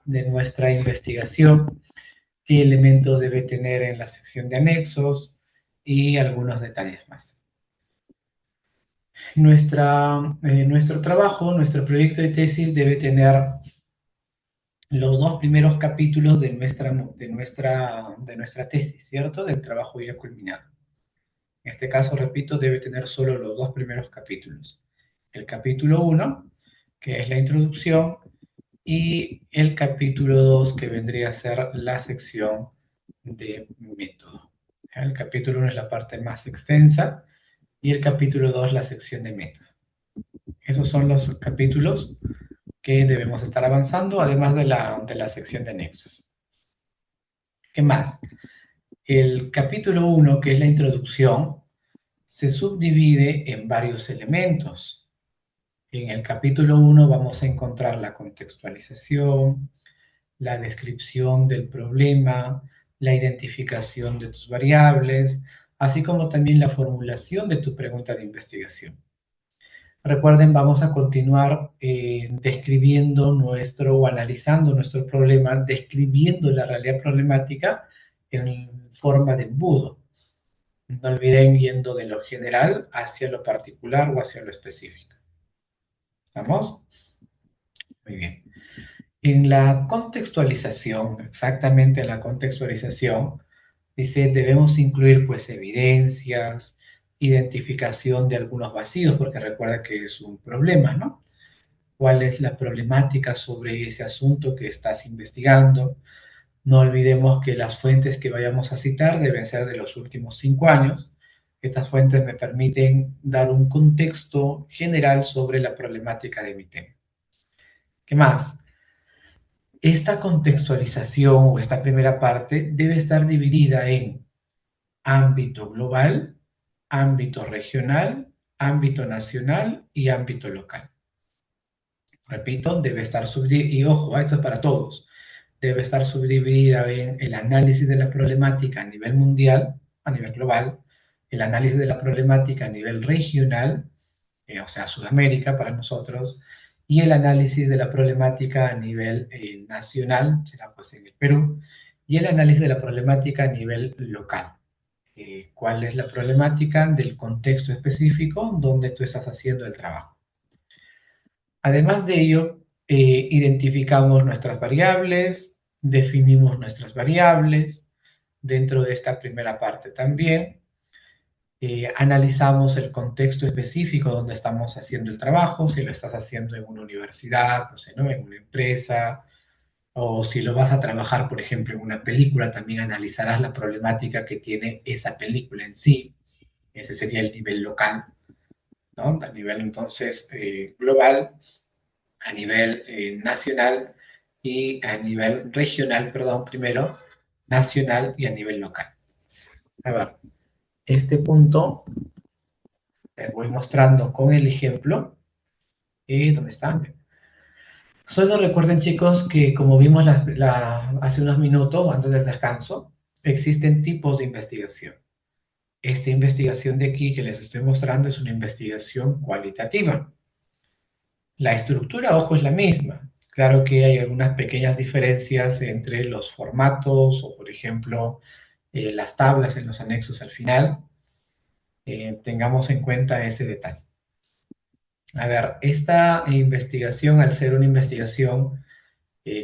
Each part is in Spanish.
de nuestra investigación, qué elementos debe tener en la sección de anexos y algunos detalles más. Nuestro trabajo, nuestro proyecto de tesis debe tener los dos primeros capítulos de nuestra tesis, ¿cierto? Del trabajo ya culminado. En este caso, repito, debe tener solo los dos primeros capítulos. El capítulo 1, que es la introducción, y el capítulo 2, que vendría a ser la sección de método. El capítulo 1 es la parte más extensa y el capítulo 2 la sección de método. Esos son los capítulos que debemos estar avanzando, además de la sección de nexos. ¿Qué más? El capítulo 1, que es la introducción, se subdivide en varios elementos. En el capítulo 1 vamos a encontrar la contextualización, la descripción del problema, la identificación de tus variables, así como también la formulación de tu pregunta de investigación. Recuerden, vamos a continuar describiendo o analizando nuestro problema, describiendo la realidad problemática en forma de embudo. No olviden yendo de lo general hacia lo particular o hacia lo específico. ¿Estamos? Muy bien. En la contextualización, exactamente en la contextualización, dice, debemos incluir pues evidencias, identificación de algunos vacíos, porque recuerda que es un problema, ¿no? ¿Cuál es la problemática sobre ese asunto que estás investigando? No olvidemos que las fuentes que vayamos a citar deben ser de los últimos 5 años. Estas fuentes me permiten dar un contexto general sobre la problemática de mi tema. ¿Qué más? Esta contextualización o esta primera parte debe estar dividida en ámbito global, ámbito regional, ámbito nacional y ámbito local. Repito, debe estar subdividida, y ojo, esto es para todos, debe estar subdividida en el análisis de la problemática a nivel mundial, a nivel global, el análisis de la problemática a nivel regional, o sea, Sudamérica para nosotros, y el análisis de la problemática a nivel nacional, será pues en el Perú, y el análisis de la problemática a nivel local. ¿Cuál es la problemática del contexto específico donde tú estás haciendo el trabajo? Además de ello, identificamos nuestras variables, definimos nuestras variables dentro de esta primera parte también. Analizamos el contexto específico donde estamos haciendo el trabajo, si lo estás haciendo en una universidad, no sé, ¿no? En una empresa, o si lo vas a trabajar, por ejemplo, en una película, también analizarás la problemática que tiene esa película en sí. Ese sería el nivel local, ¿no? A nivel entonces global, a nivel nacional y a nivel regional, perdón, primero, nacional y a nivel local. A ver, este punto te voy mostrando con el ejemplo. ¿Dónde están? Solo recuerden, chicos, que como vimos hace unos minutos, antes del descanso, existen tipos de investigación. Esta investigación de aquí que les estoy mostrando es una investigación cualitativa. La estructura, ojo, es la misma. Claro que hay algunas pequeñas diferencias entre los formatos o, por ejemplo, las tablas en los anexos al final. Tengamos en cuenta ese detalle. A ver, esta investigación, al ser una investigación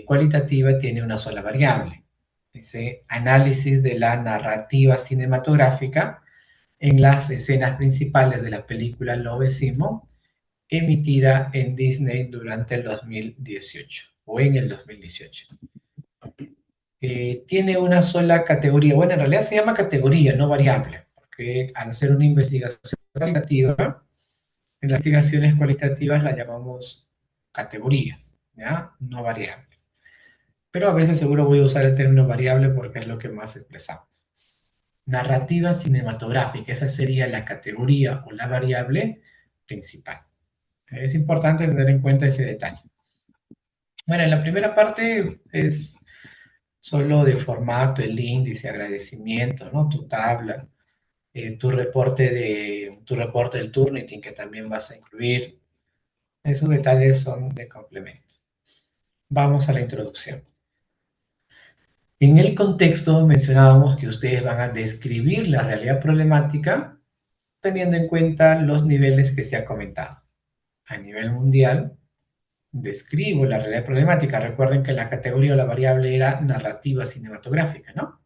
cualitativa, tiene una sola variable. Dice análisis de la narrativa cinematográfica en las escenas principales de la película Love, Simon, emitida en Disney durante el 2018 o en el 2018. Tiene una sola categoría, bueno, en realidad se llama categoría, no variable, porque al ser una investigación cualitativa, en las investigaciones cualitativas las llamamos categorías, ¿ya? No variables. Pero a veces seguro voy a usar el término variable porque es lo que más expresamos. Narrativa cinematográfica, esa sería la categoría o la variable principal. Es importante tener en cuenta ese detalle. Bueno, en la primera parte es solo de formato, el índice, agradecimiento, ¿no? Tu tabla, tu reporte del Turnitin que también vas a incluir. Esos detalles son de complemento. Vamos a la introducción. En el contexto mencionábamos que ustedes van a describir la realidad problemática teniendo en cuenta los niveles que se ha comentado. A nivel mundial, describo la realidad problemática. Recuerden que la categoría o la variable era narrativa cinematográfica, ¿no?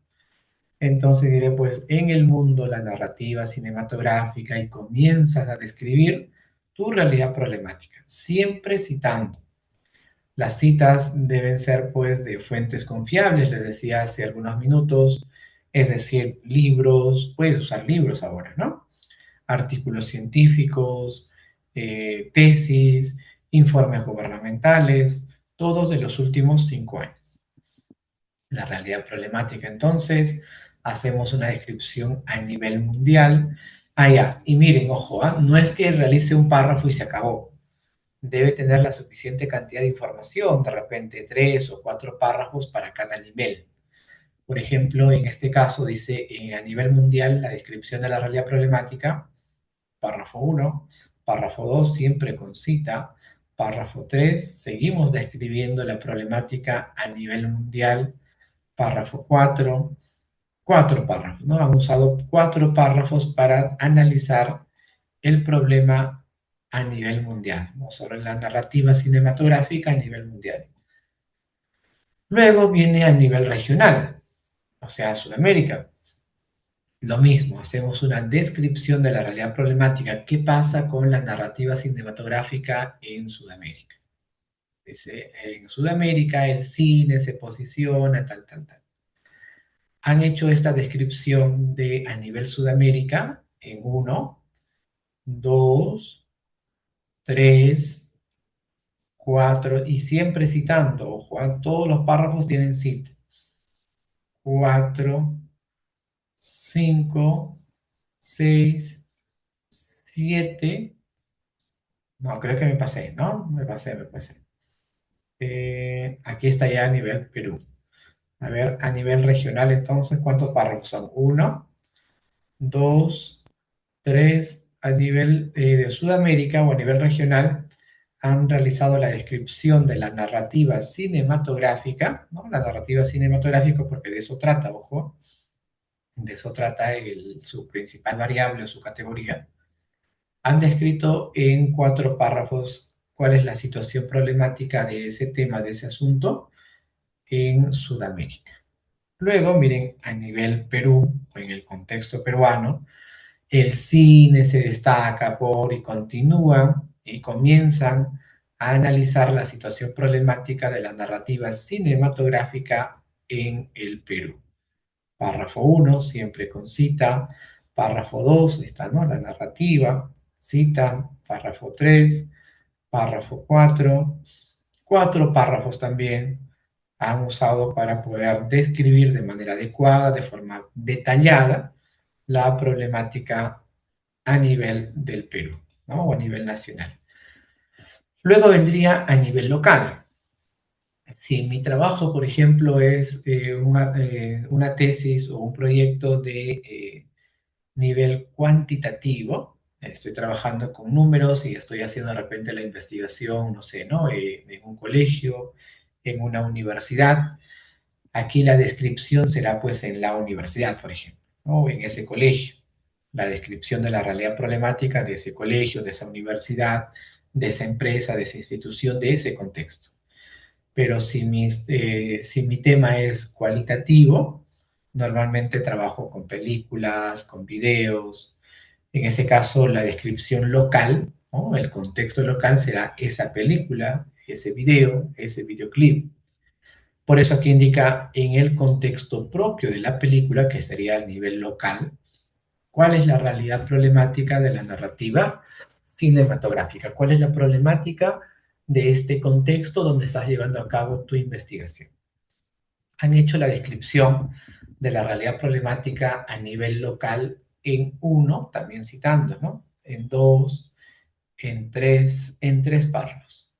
Entonces diré, pues, en el mundo la narrativa cinematográfica y comienzas a describir tu realidad problemática, siempre citando. Las citas deben ser, pues, de fuentes confiables, les decía hace algunos minutos, es decir, libros, puedes usar libros ahora, ¿no? Artículos científicos, tesis, informes gubernamentales, todos de los últimos 5 años. La realidad problemática, entonces, hacemos una descripción a nivel mundial. Ah, ya, y miren, ojo, no es que realice un párrafo y se acabó. Debe tener la suficiente cantidad de información, de repente 3 o 4 párrafos para cada nivel. Por ejemplo, en este caso dice, a nivel mundial, la descripción de la realidad problemática, párrafo 1, párrafo 2 siempre con cita, párrafo 3 seguimos describiendo la problemática a nivel mundial, párrafo 4, 4 párrafos, ¿no? Han usado 4 párrafos para analizar el problema a nivel mundial, ¿no? Sobre la narrativa cinematográfica a nivel mundial. Luego viene a nivel regional, o sea, Sudamérica. Lo mismo, hacemos una descripción de la realidad problemática. ¿Qué pasa con la narrativa cinematográfica en Sudamérica? Dice, en Sudamérica el cine se posiciona, tal, tal, tal. Han hecho esta descripción de a nivel Sudamérica en 1, 2, 3, 4 y siempre citando, ojo, todos los párrafos tienen cita. 4, 5, 6, 7. No, creo que me pasé, ¿no? Me pasé. Aquí está ya a nivel Perú. A ver, a nivel regional, entonces, ¿cuántos párrafos son? 1, 2, 3. A nivel de Sudamérica o a nivel regional, han realizado la descripción de la narrativa cinematográfica, ¿no? La narrativa cinematográfica, porque de eso trata, ojo, de eso trata su principal variable o su categoría. Han descrito en 4 párrafos cuál es la situación problemática de ese tema, de ese asunto en Sudamérica. Luego, miren, a nivel Perú, en el contexto peruano, el cine se destaca por y continúan y comienzan a analizar la situación problemática de la narrativa cinematográfica en el Perú. Párrafo 1, siempre con cita. Párrafo 2, está, ¿no? La narrativa, cita. Párrafo 3, párrafo 4. 4 párrafos también han usado para poder describir de manera adecuada, de forma detallada, la problemática a nivel del Perú, ¿no? O a nivel nacional. Luego vendría a nivel local. Si mi trabajo, por ejemplo, es una tesis o un proyecto de nivel cuantitativo, estoy trabajando con números y estoy haciendo de repente la investigación, no sé, ¿no? En un colegio, en una universidad. Aquí la descripción será pues en la universidad, por ejemplo, ¿no? O en ese colegio. La descripción de la realidad problemática de ese colegio, de esa universidad, de esa empresa, de esa institución, de ese contexto. Pero si mi tema es cualitativo, normalmente trabajo con películas, con videos. En ese caso, la descripción local, ¿no? El contexto local será esa película, ese video, ese videoclip. Por eso aquí indica en el contexto propio de la película, que sería a nivel local, cuál es la realidad problemática de la narrativa cinematográfica, cuál es la problemática de este contexto donde estás llevando a cabo tu investigación. Han hecho la descripción de la realidad problemática a nivel local en 1, también citando, ¿no? En 2, en tres párrafos.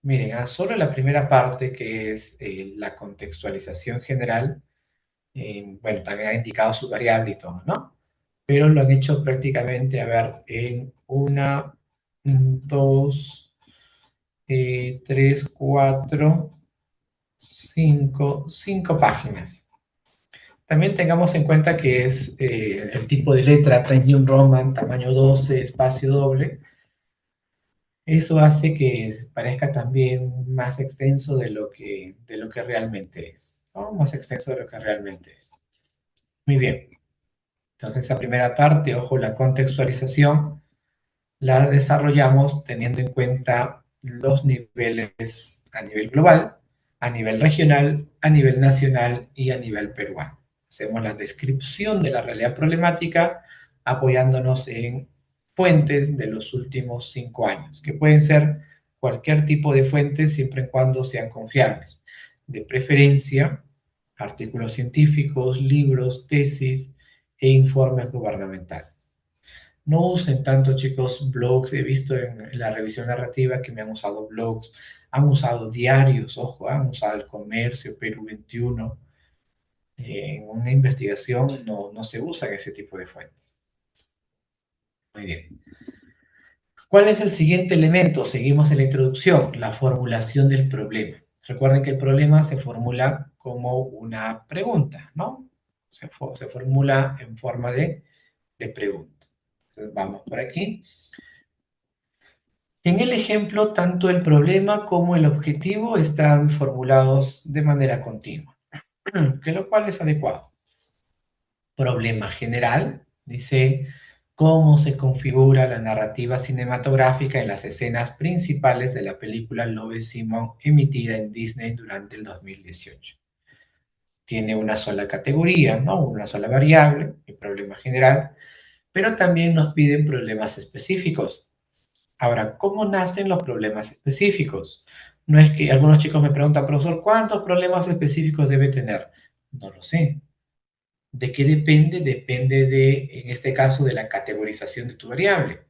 Miren, solo la primera parte, que es la contextualización general, bueno, también ha indicado su variable y todo, ¿no? Pero lo han hecho prácticamente, a ver, en 1, 2, 3, 4, 5 páginas. También tengamos en cuenta que es el tipo de letra Times New Roman, tamaño 12, espacio doble. Eso hace que parezca también más extenso de lo que realmente es, ¿no? Más extenso de lo que realmente es. Muy bien. Entonces, esa primera parte, ojo, la contextualización, la desarrollamos teniendo en cuenta los niveles a nivel global, a nivel regional, a nivel nacional y a nivel peruano. Hacemos la descripción de la realidad problemática apoyándonos en fuentes de los últimos 5 años, que pueden ser cualquier tipo de fuentes siempre y cuando sean confiables. De preferencia, artículos científicos, libros, tesis e informes gubernamentales. No usen tanto, chicos, blogs. He visto en la revisión narrativa que me han usado blogs, han usado diarios, ojo, han usado el Comercio, Perú 21. En una investigación no se usan ese tipo de fuentes. Muy bien. ¿Cuál es el siguiente elemento? Seguimos en la introducción, la formulación del problema. Recuerden que el problema se formula como una pregunta, ¿no? Se formula en forma de pregunta. Entonces vamos por aquí. En el ejemplo, tanto el problema como el objetivo están formulados de manera continua, que lo cual es adecuado. Problema general, dice cómo se configura la narrativa cinematográfica en las escenas principales de la película Love, Simon emitida en Disney durante el 2018. Tiene una sola categoría, ¿no? Una sola variable, el problema general, pero también nos piden problemas específicos. Ahora, ¿cómo nacen los problemas específicos? No es que algunos chicos me preguntan, profesor, ¿cuántos problemas específicos debe tener? No lo sé. ¿De qué depende? Depende de, en este caso, de la categorización de tu variable.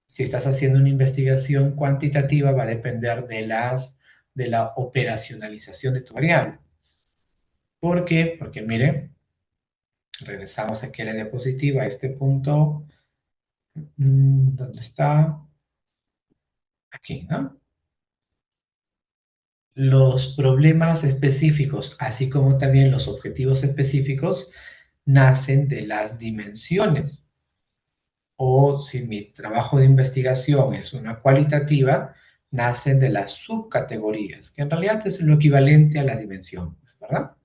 Si estás haciendo una investigación cuantitativa, va a depender de la operacionalización de tu variable. ¿Por qué? Porque miren, regresamos aquí a la diapositiva, a este punto, ¿dónde está? Aquí, ¿no? Los problemas específicos, así como también los objetivos específicos, nacen de las dimensiones. O si mi trabajo de investigación es una cualitativa, nacen de las subcategorías, que en realidad es lo equivalente a la dimensión, ¿verdad?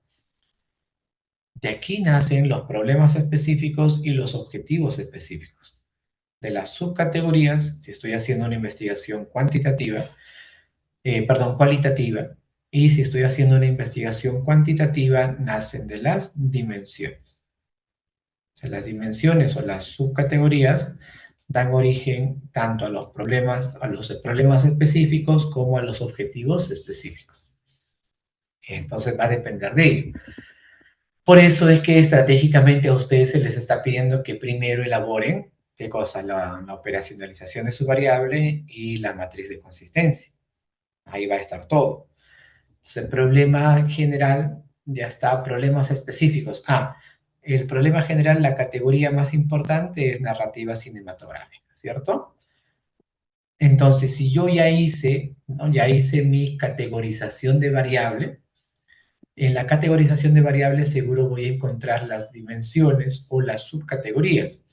De aquí nacen los problemas específicos y los objetivos específicos. De las subcategorías, si estoy haciendo una investigación cualitativa, y si estoy haciendo una investigación cuantitativa, nacen de las dimensiones. O sea, las dimensiones o las subcategorías dan origen tanto a los problemas específicos como a los objetivos específicos. Entonces va a depender de ello. Por eso es que estratégicamente a ustedes se les está pidiendo que primero elaboren, ¿qué cosa? La operacionalización de su variable y la matriz de consistencia. Ahí va a estar todo. Entonces, el problema general ya está, problemas específicos. El problema general, la categoría más importante es narrativa cinematográfica, ¿cierto? Entonces, si yo ya hice, ¿no? Ya hice mi categorización de variable, en la categorización de variables seguro voy a encontrar las dimensiones o las subcategorías.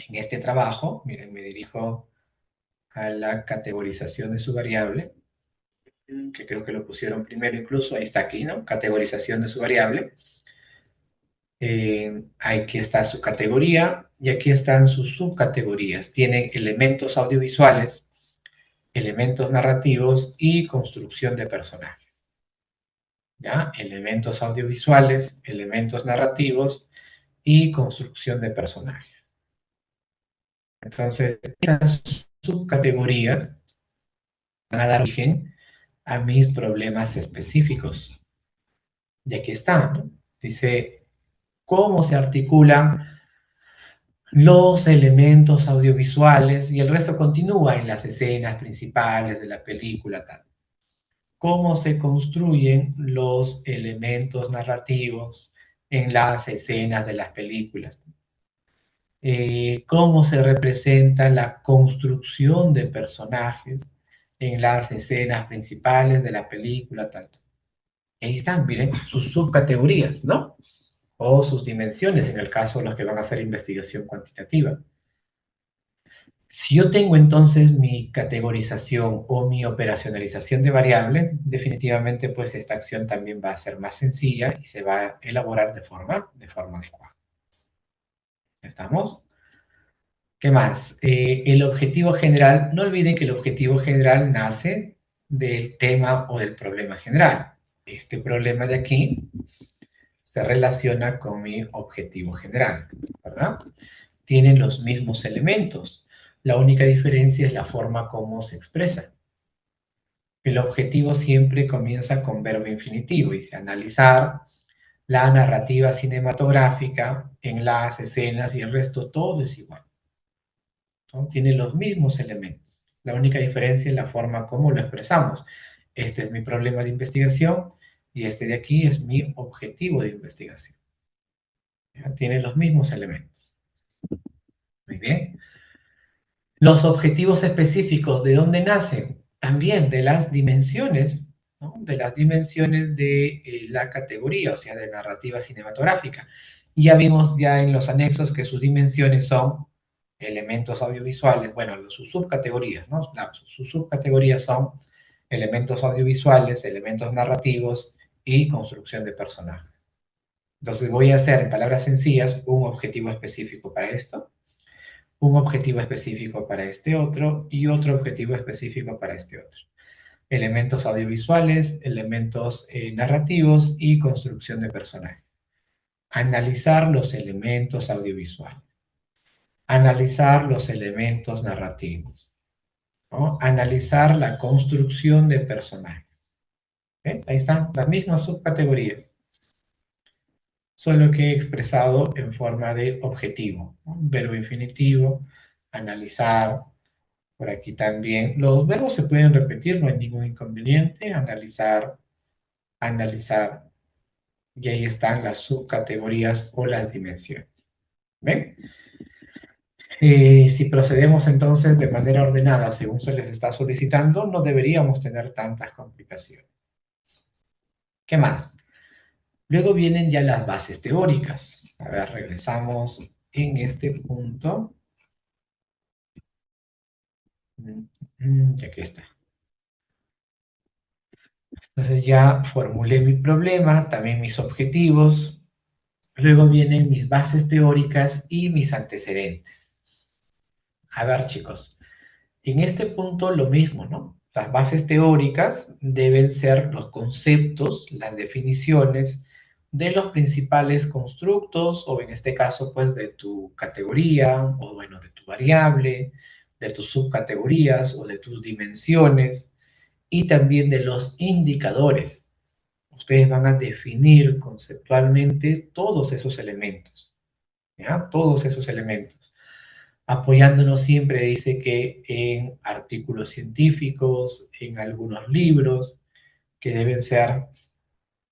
En este trabajo, miren, me dirijo a la categorización de su variable, que creo que lo pusieron primero incluso, ahí está aquí, ¿no? Categorización de su variable. Aquí está su categoría y aquí están sus subcategorías. Tienen elementos audiovisuales, elementos narrativos y construcción de personajes. ¿Ya? Elementos audiovisuales, elementos narrativos y construcción de personajes. Entonces, estas subcategorías van a dar origen a mis problemas específicos. Y aquí está, ¿no? Dice, ¿cómo se articulan los elementos audiovisuales? Y el resto continúa en las escenas principales de la película, tal. ¿Cómo se construyen los elementos narrativos en las escenas de las películas? Cómo se representa la construcción de personajes en las escenas principales de la película, tal. Y ahí están, miren, sus subcategorías, ¿no? O sus dimensiones, en el caso de los que van a hacer investigación cuantitativa. Si yo tengo entonces mi categorización o mi operacionalización de variable, definitivamente pues esta acción también va a ser más sencilla y se va a elaborar de forma adecuada. ¿Estamos? ¿Qué más? El objetivo general, no olviden que el objetivo general nace del tema o del problema general. Este problema de aquí se relaciona con mi objetivo general, ¿verdad? Tienen los mismos elementos. La única diferencia es la forma como se expresa. El objetivo siempre comienza con verbo infinitivo y dice analizar la narrativa cinematográfica en las escenas y el resto, todo es igual, ¿no? Tiene los mismos elementos. La única diferencia es la forma como lo expresamos. Este es mi problema de investigación y este de aquí es mi objetivo de investigación. ¿Ya? Tiene los mismos elementos. Muy bien. Los objetivos específicos, ¿de dónde nacen? También de las dimensiones, ¿no? De las dimensiones de la categoría, o sea, de narrativa cinematográfica. Ya vimos ya en los anexos que sus dimensiones son elementos audiovisuales, bueno, sus subcategorías, ¿no? Sus subcategorías son elementos audiovisuales, elementos narrativos y construcción de personajes. Entonces voy a hacer, en palabras sencillas, un objetivo específico para esto, un objetivo específico para este otro y otro objetivo específico para este otro. Elementos audiovisuales, elementos narrativos y construcción de personajes. Analizar los elementos audiovisuales. Analizar los elementos narrativos. ¿No? Analizar la construcción de personajes. ¿Eh? Ahí están las mismas subcategorías, solo que he expresado en forma de objetivo. ¿No? Verbo infinitivo, analizar. Por aquí también. Los verbos se pueden repetir, no hay ningún inconveniente. Analizar, analizar. Y ahí están las subcategorías o las dimensiones. ¿Ven? Si procedemos entonces de manera ordenada según se les está solicitando, no deberíamos tener tantas complicaciones. ¿Qué más? Luego vienen ya las bases teóricas. A ver, regresamos en este punto. Y aquí está. Entonces ya formulé mi problema, también mis objetivos. Luego vienen mis bases teóricas y mis antecedentes. A ver, chicos, en este punto lo mismo, ¿no? Las bases teóricas deben ser los conceptos, las definiciones de los principales constructos, o en este caso, pues, de tu categoría, o bueno, de tu variable, de tus subcategorías o de tus dimensiones, y también de los indicadores. Ustedes van a definir conceptualmente todos esos elementos. ¿Ya? Todos esos elementos. Apoyándonos siempre, dice que en artículos científicos, en algunos libros, que deben ser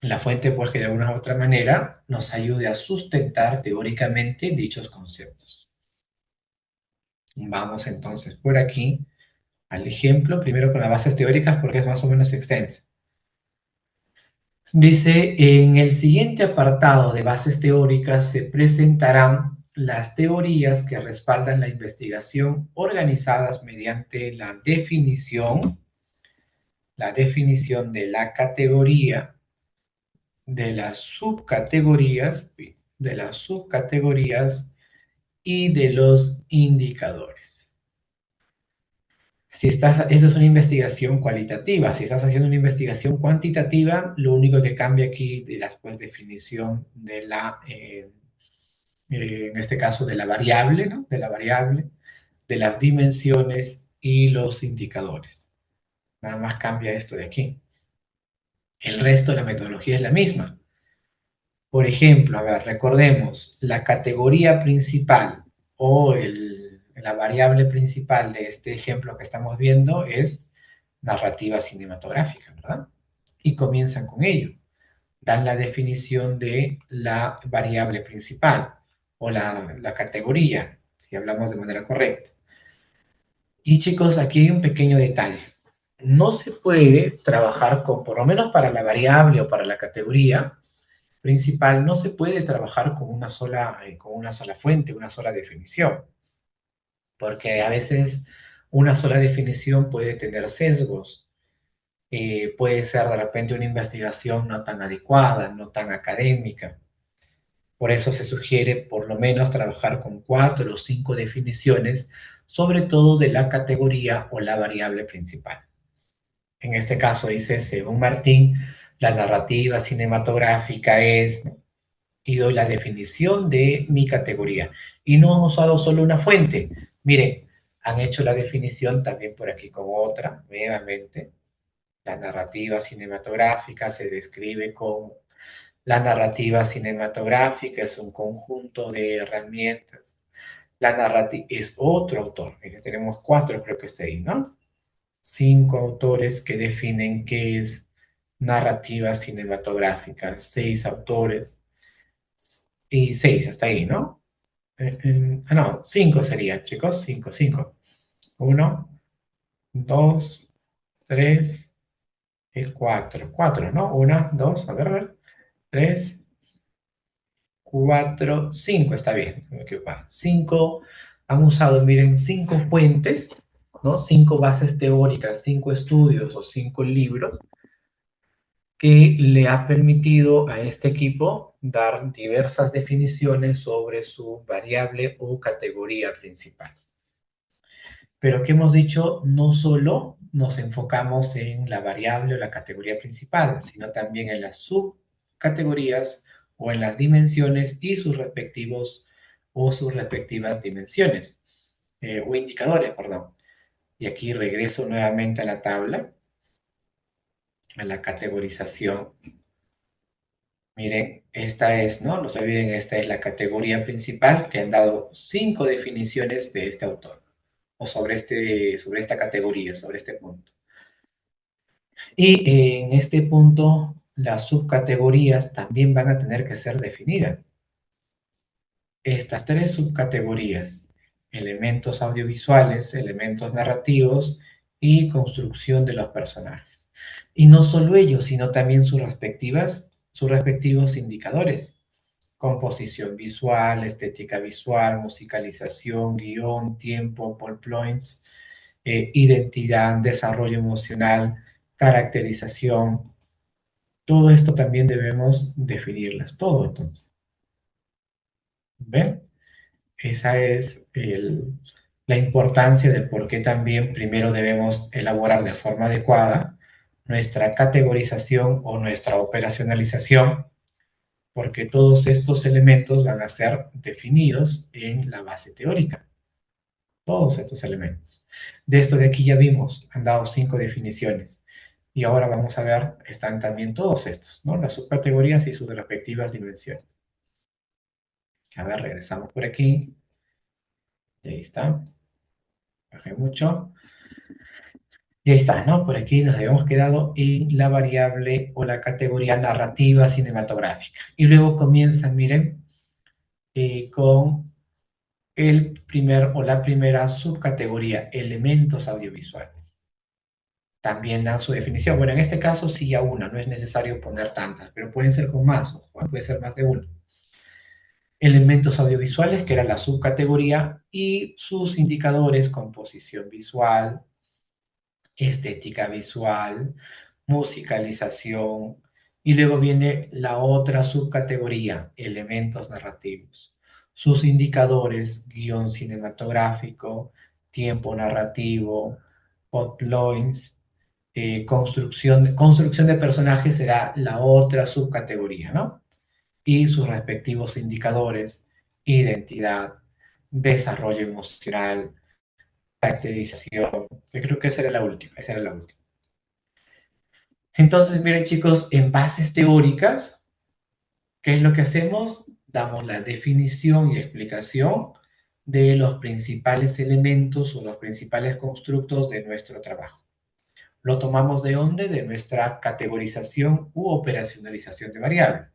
la fuente, pues que de alguna u otra manera nos ayude a sustentar teóricamente dichos conceptos. Vamos entonces por aquí al ejemplo, primero con las bases teóricas porque es más o menos extensa. Dice, en el siguiente apartado de bases teóricas se presentarán las teorías que respaldan la investigación organizadas mediante la definición de la categoría, de las subcategorías y de los indicadores. Esa es una investigación cualitativa. Si estás haciendo una investigación cuantitativa, lo único que cambia aquí de la pues, definición de en este caso, de la variable, ¿no? De la variable, de las dimensiones y los indicadores. Nada más cambia esto de aquí. El resto de la metodología es la misma. Por ejemplo, a ver, recordemos, la categoría principal o la variable principal de este ejemplo que estamos viendo es narrativa cinematográfica, ¿verdad? Y comienzan con ello. Dan la definición de la variable principal o la categoría, si hablamos de manera correcta. Y chicos, aquí hay un pequeño detalle. no se puede trabajar con, por lo menos para la variable o para la categoría principal, no se puede trabajar con una sola fuente, una sola definición, porque a veces una sola definición puede tener sesgos, puede ser de repente una investigación no tan adecuada, no tan académica. Por eso se sugiere por lo menos trabajar con 4 o 5 definiciones, sobre todo de la categoría o la variable principal. En este caso dice, según Martín, la narrativa cinematográfica es, y doy la definición de mi categoría. Y no han usado solo una fuente. Miren, han hecho la definición también por aquí con otra, nuevamente. La narrativa cinematográfica se describe como la narrativa cinematográfica es un conjunto de herramientas. La narrativa es otro autor. Miren, tenemos 4, creo que está ahí, ¿no? 5 autores que definen qué es narrativa cinematográfica. 6 autores y 6 hasta ahí, ¿no? No, 5 sería, chicos. 5, 5. 1, 2, 3 y 4. 4, ¿no? 1, 2, a ver. 3, 4, 5, está bien. No me equivoco. 5 han usado, miren, 5 fuentes, ¿no? 5 bases teóricas, 5 estudios o 5 libros que le ha permitido a este equipo dar diversas definiciones sobre su variable o categoría principal. Pero que hemos dicho, no solo nos enfocamos en la variable o la categoría principal, sino también en las subcategorías o en las dimensiones y sus respectivos o sus respectivas dimensiones o indicadores, perdón. Y aquí regreso nuevamente a la tabla, a la categorización. Miren, esta es, ¿no? No se olviden, esta es la categoría principal que han dado 5 definiciones de este autor o sobre esta categoría, sobre este punto. Y en este punto, las subcategorías también van a tener que ser definidas. Estas 3 subcategorías, elementos audiovisuales, elementos narrativos y construcción de los personajes. Y no solo ellos, sino también sus respectivos indicadores. Composición visual, estética visual, musicalización, guión, tiempo, ball points, identidad, desarrollo emocional, caracterización. Todo esto también debemos definirlas, todo entonces. ¿Ven? Esa es la importancia del por qué también primero debemos elaborar de forma adecuada nuestra categorización o nuestra operacionalización, porque todos estos elementos van a ser definidos en la base teórica. Todos estos elementos. De esto de aquí ya vimos, han dado 5 definiciones. Y ahora vamos a ver, están también todos estos, ¿no? Las subcategorías y sus respectivas dimensiones. A ver, regresamos por aquí. Y ahí está. Bajé mucho. Y ahí está, ¿no? Por aquí nos habíamos quedado en la variable o la categoría narrativa cinematográfica. Y luego comienzan, miren, con el primer o la primera subcategoría, elementos audiovisuales. También dan su definición. Bueno, en este caso sí a una, no es necesario poner tantas, pero pueden ser con más, o puede ser más de una. Elementos audiovisuales, que era la subcategoría, y sus indicadores, composición visual, estética visual, musicalización, y luego viene la otra subcategoría, elementos narrativos. Sus indicadores, guión cinematográfico, tiempo narrativo, plotlines, construcción de personajes será la otra subcategoría, ¿no? Y sus respectivos indicadores, identidad, desarrollo emocional, caracterización. Yo creo que esa era la última. Entonces, miren chicos, en bases teóricas, ¿qué es lo que hacemos? Damos la definición y explicación de los principales elementos o los principales constructos de nuestro trabajo. ¿Lo tomamos de dónde? De nuestra categorización u operacionalización de variables.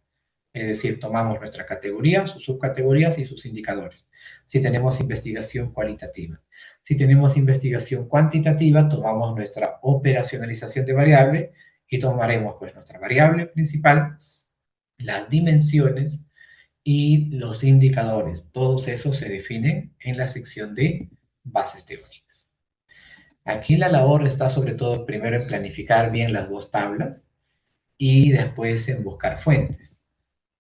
Es decir, tomamos nuestra categoría, sus subcategorías y sus indicadores, si tenemos investigación cualitativa. Si tenemos investigación cuantitativa, tomamos nuestra operacionalización de variable y tomaremos pues nuestra variable principal, las dimensiones y los indicadores. Todos esos se definen en la sección de bases teóricas. Aquí la labor está sobre todo primero en planificar bien las dos tablas y después en buscar fuentes,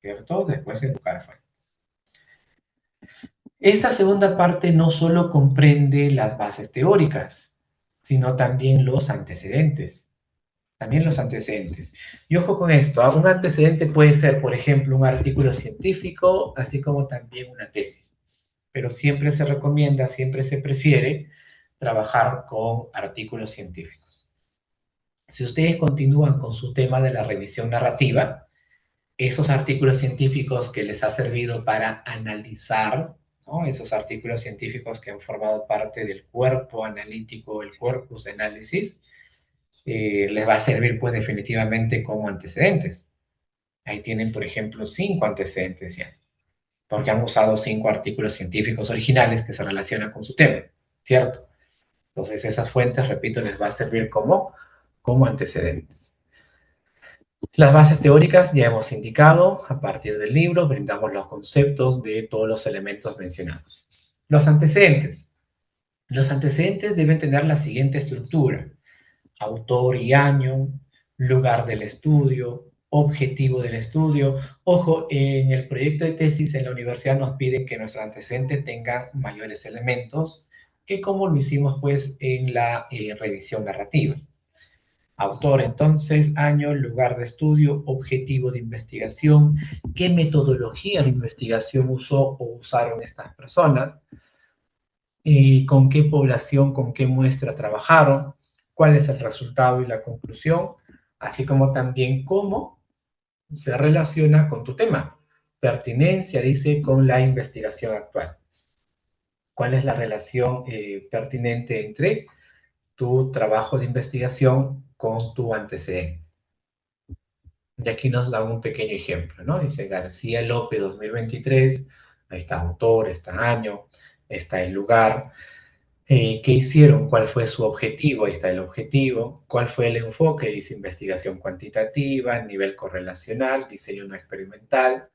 ¿cierto? Después en buscar fuentes. Esta segunda parte no solo comprende las bases teóricas, sino también los antecedentes. También los antecedentes. Y ojo con esto, un antecedente puede ser, por ejemplo, un artículo científico, así como también una tesis. Pero siempre se recomienda, siempre se prefiere trabajar con artículos científicos. Si ustedes continúan con su tema de la revisión narrativa, esos artículos científicos que les ha servido para analizar, ¿no? Esos artículos científicos que han formado parte del cuerpo analítico, el corpus de análisis, les va a servir pues definitivamente como antecedentes. Ahí tienen, por ejemplo, 5 antecedentes ya, porque han usado 5 artículos científicos originales que se relacionan con su tema, ¿cierto? Entonces esas fuentes, repito, les va a servir como antecedentes. Las bases teóricas ya hemos indicado, a partir del libro brindamos los conceptos de todos los elementos mencionados. Los antecedentes. Los antecedentes deben tener la siguiente estructura: autor y año, lugar del estudio, objetivo del estudio. Ojo, en el proyecto de tesis en la universidad nos piden que nuestro antecedente tenga mayores elementos que como lo hicimos pues en la revisión narrativa. Autor, entonces, año, lugar de estudio, objetivo de investigación, qué metodología de investigación usó o usaron estas personas, con qué población, con qué muestra trabajaron, cuál es el resultado y la conclusión, así como también cómo se relaciona con tu tema. Pertinencia, dice, con la investigación actual. ¿Cuál es la relación pertinente entre tu trabajo de investigación con tu antecedente? Y aquí nos da un pequeño ejemplo, ¿no? Dice García López 2023, ahí está autor, está año, está el lugar. ¿Qué hicieron? ¿Cuál fue su objetivo? Ahí está el objetivo. ¿Cuál fue el enfoque? Dice investigación cuantitativa, nivel correlacional, diseño no experimental.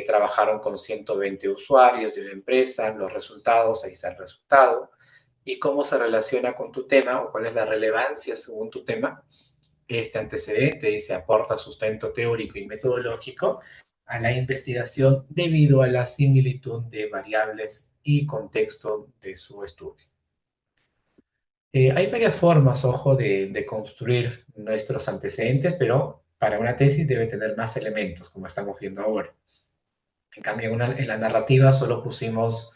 Trabajaron con 120 usuarios de una empresa, los resultados, ahí está el resultado. ¿Y cómo se relaciona con tu tema o cuál es la relevancia según tu tema? Este antecedente dice aporta sustento teórico y metodológico a la investigación debido a la similitud de variables y contexto de su estudio. Hay varias formas, ojo, de construir nuestros antecedentes, pero para una tesis debe tener más elementos, como estamos viendo ahora. En cambio, en la narrativa solo pusimos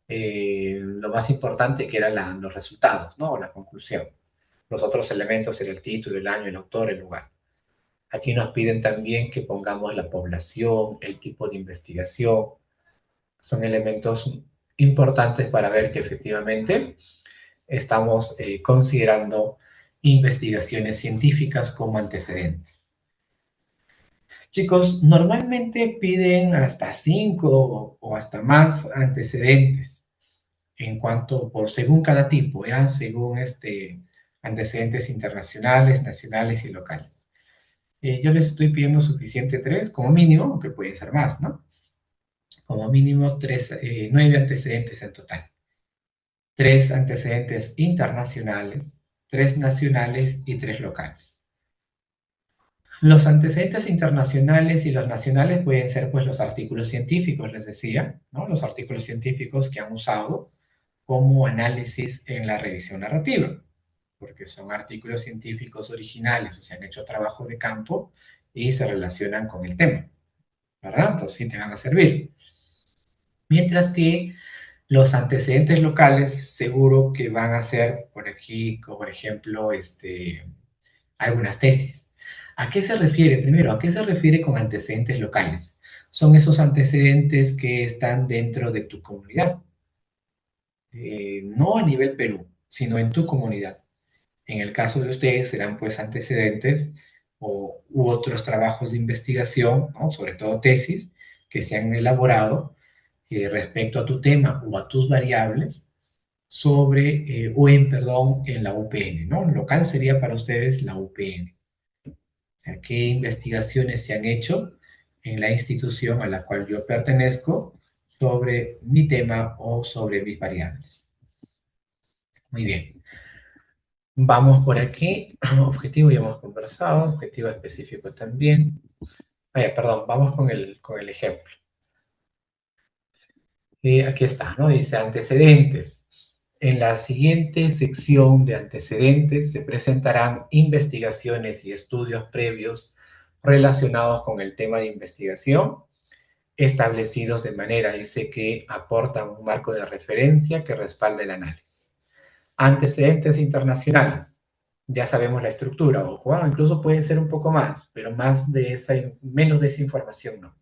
lo más importante, que eran los resultados, ¿no? O la conclusión. Los otros elementos eran el título, el año, el autor, el lugar. Aquí nos piden también que pongamos la población, el tipo de investigación. Son elementos importantes para ver que efectivamente estamos considerando investigaciones científicas como antecedentes. Chicos, normalmente piden hasta 5 o hasta más antecedentes en cuanto por según cada tipo, ¿ya? Según antecedentes internacionales, nacionales y locales. Yo les estoy pidiendo suficiente 3 como mínimo, aunque puede ser más, ¿no? Como mínimo 9 antecedentes en total. 3 antecedentes internacionales, 3 nacionales y 3 locales. Los antecedentes internacionales y los nacionales pueden ser pues los artículos científicos, les decía, ¿no? Los artículos científicos que han usado como análisis en la revisión narrativa, porque son artículos científicos originales, o sea, han hecho trabajo de campo y se relacionan con el tema, ¿verdad? Entonces sí te van a servir. Mientras que los antecedentes locales seguro que van a ser por aquí, como por ejemplo, algunas tesis. ¿A qué se refiere? Primero, ¿a qué se refiere con antecedentes locales? Son esos antecedentes que están dentro de tu comunidad. No a nivel Perú, sino en tu comunidad. En el caso de ustedes serán pues antecedentes u otros trabajos de investigación, ¿no? Sobre todo tesis, que se han elaborado respecto a tu tema o a tus variables sobre, perdón, en la UPN, ¿no? Local sería para ustedes la UPN. O sea, qué investigaciones se han hecho en la institución a la cual yo pertenezco sobre mi tema o sobre mis variables. Muy bien. Vamos por aquí. Objetivo ya hemos conversado, objetivo específico también. Perdón, vamos con el ejemplo. Aquí está, ¿no? Dice antecedentes. En la siguiente sección de antecedentes se presentarán investigaciones y estudios previos relacionados con el tema de investigación, establecidos de manera, dice, que aportan un marco de referencia que respalda el análisis. Antecedentes internacionales. Ya sabemos la estructura, ojo, incluso puede ser un poco más, pero menos de esa información no.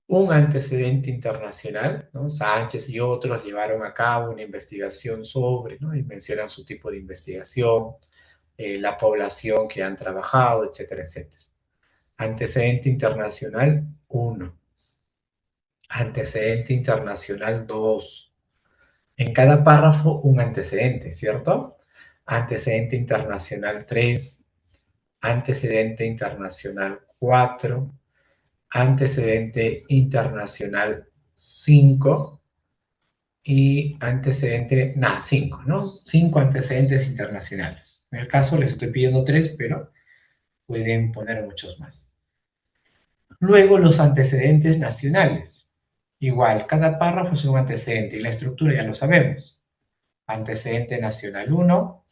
Un antecedente internacional, ¿no? Sánchez y otros llevaron a cabo una investigación sobre, ¿no? Y mencionan su tipo de investigación, la población que han trabajado, etcétera, etcétera. Antecedente internacional 1. Antecedente internacional 2. En cada párrafo un antecedente, ¿cierto? Antecedente internacional 3. Antecedente internacional 4. Antecedente internacional 5 y antecedente, nada, 5, ¿no? 5 antecedentes internacionales. En el caso les estoy pidiendo 3, pero pueden poner muchos más. Luego los antecedentes nacionales. Igual, cada párrafo es un antecedente y la estructura ya lo sabemos. Antecedente nacional 1,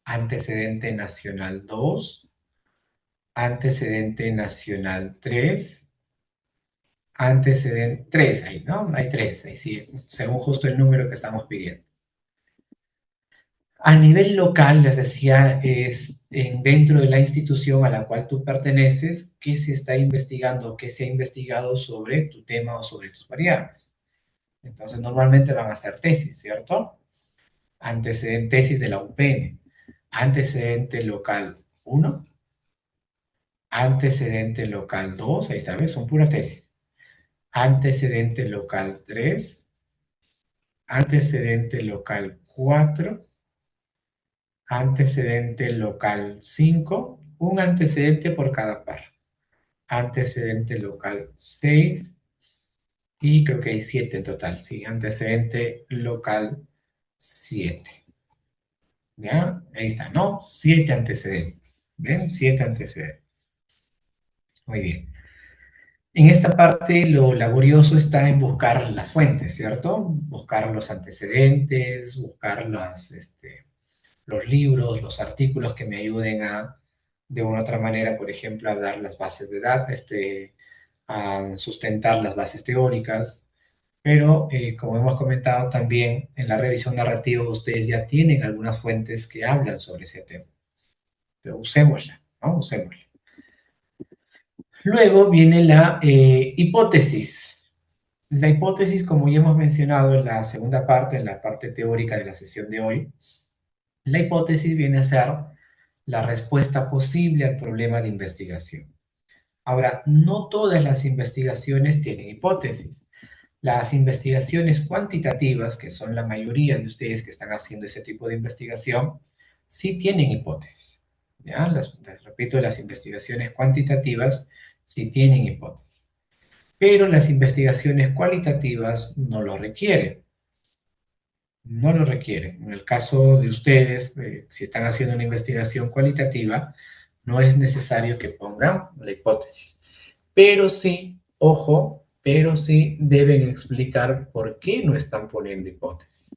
antecedente nacional 2, antecedente nacional 3, antecedente 3 ahí, ¿no? Hay 3, ahí sí, según justo el número que estamos pidiendo. A nivel local, les decía, es dentro de la institución a la cual tú perteneces, qué se está investigando, qué se ha investigado sobre tu tema o sobre tus variables. Entonces, normalmente van a ser tesis, ¿cierto? Antecedente tesis de la UPN, antecedente local 1, antecedente local 2, ahí está, ¿ves? Son puras tesis. Antecedente local 3, antecedente local 4, antecedente local 5, un antecedente por cada par. Antecedente local 6 y creo que hay 7 en total, sí, antecedente local 7. ¿Ya? Ahí está, ¿no? 7 antecedentes. ¿Ven? 7 antecedentes. Muy bien. En esta parte lo laborioso está en buscar las fuentes, ¿cierto? Buscar los antecedentes, buscar los libros, los artículos que me ayuden a, de una u otra manera, por ejemplo, a dar las bases de datos, a sustentar las bases teóricas. Pero, como hemos comentado también, en la revisión narrativa ustedes ya tienen algunas fuentes que hablan sobre ese tema. Pero usémosla, ¿no? Usémosla. Luego viene la hipótesis. La hipótesis, como ya hemos mencionado en la segunda parte, en la parte teórica de la sesión de hoy, la hipótesis viene a ser la respuesta posible al problema de investigación. Ahora, no todas las investigaciones tienen hipótesis. Las investigaciones cuantitativas, que son la mayoría de ustedes que están haciendo ese tipo de investigación, sí tienen hipótesis. ¿Ya? Les repito, las investigaciones cuantitativas sí tienen hipótesis. Pero las investigaciones cualitativas no lo requieren. No lo requieren. En el caso de ustedes, si están haciendo una investigación cualitativa, no es necesario que pongan la hipótesis. Pero sí, ojo, pero sí deben explicar por qué no están poniendo hipótesis.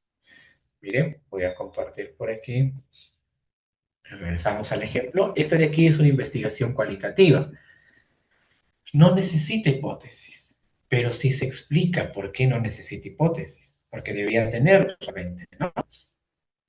Miren, voy a compartir por aquí. Regresamos al ejemplo. Esta de aquí es una investigación cualitativa. No necesita hipótesis, pero sí se explica por qué no necesita hipótesis, porque debería tener realmente, ¿no?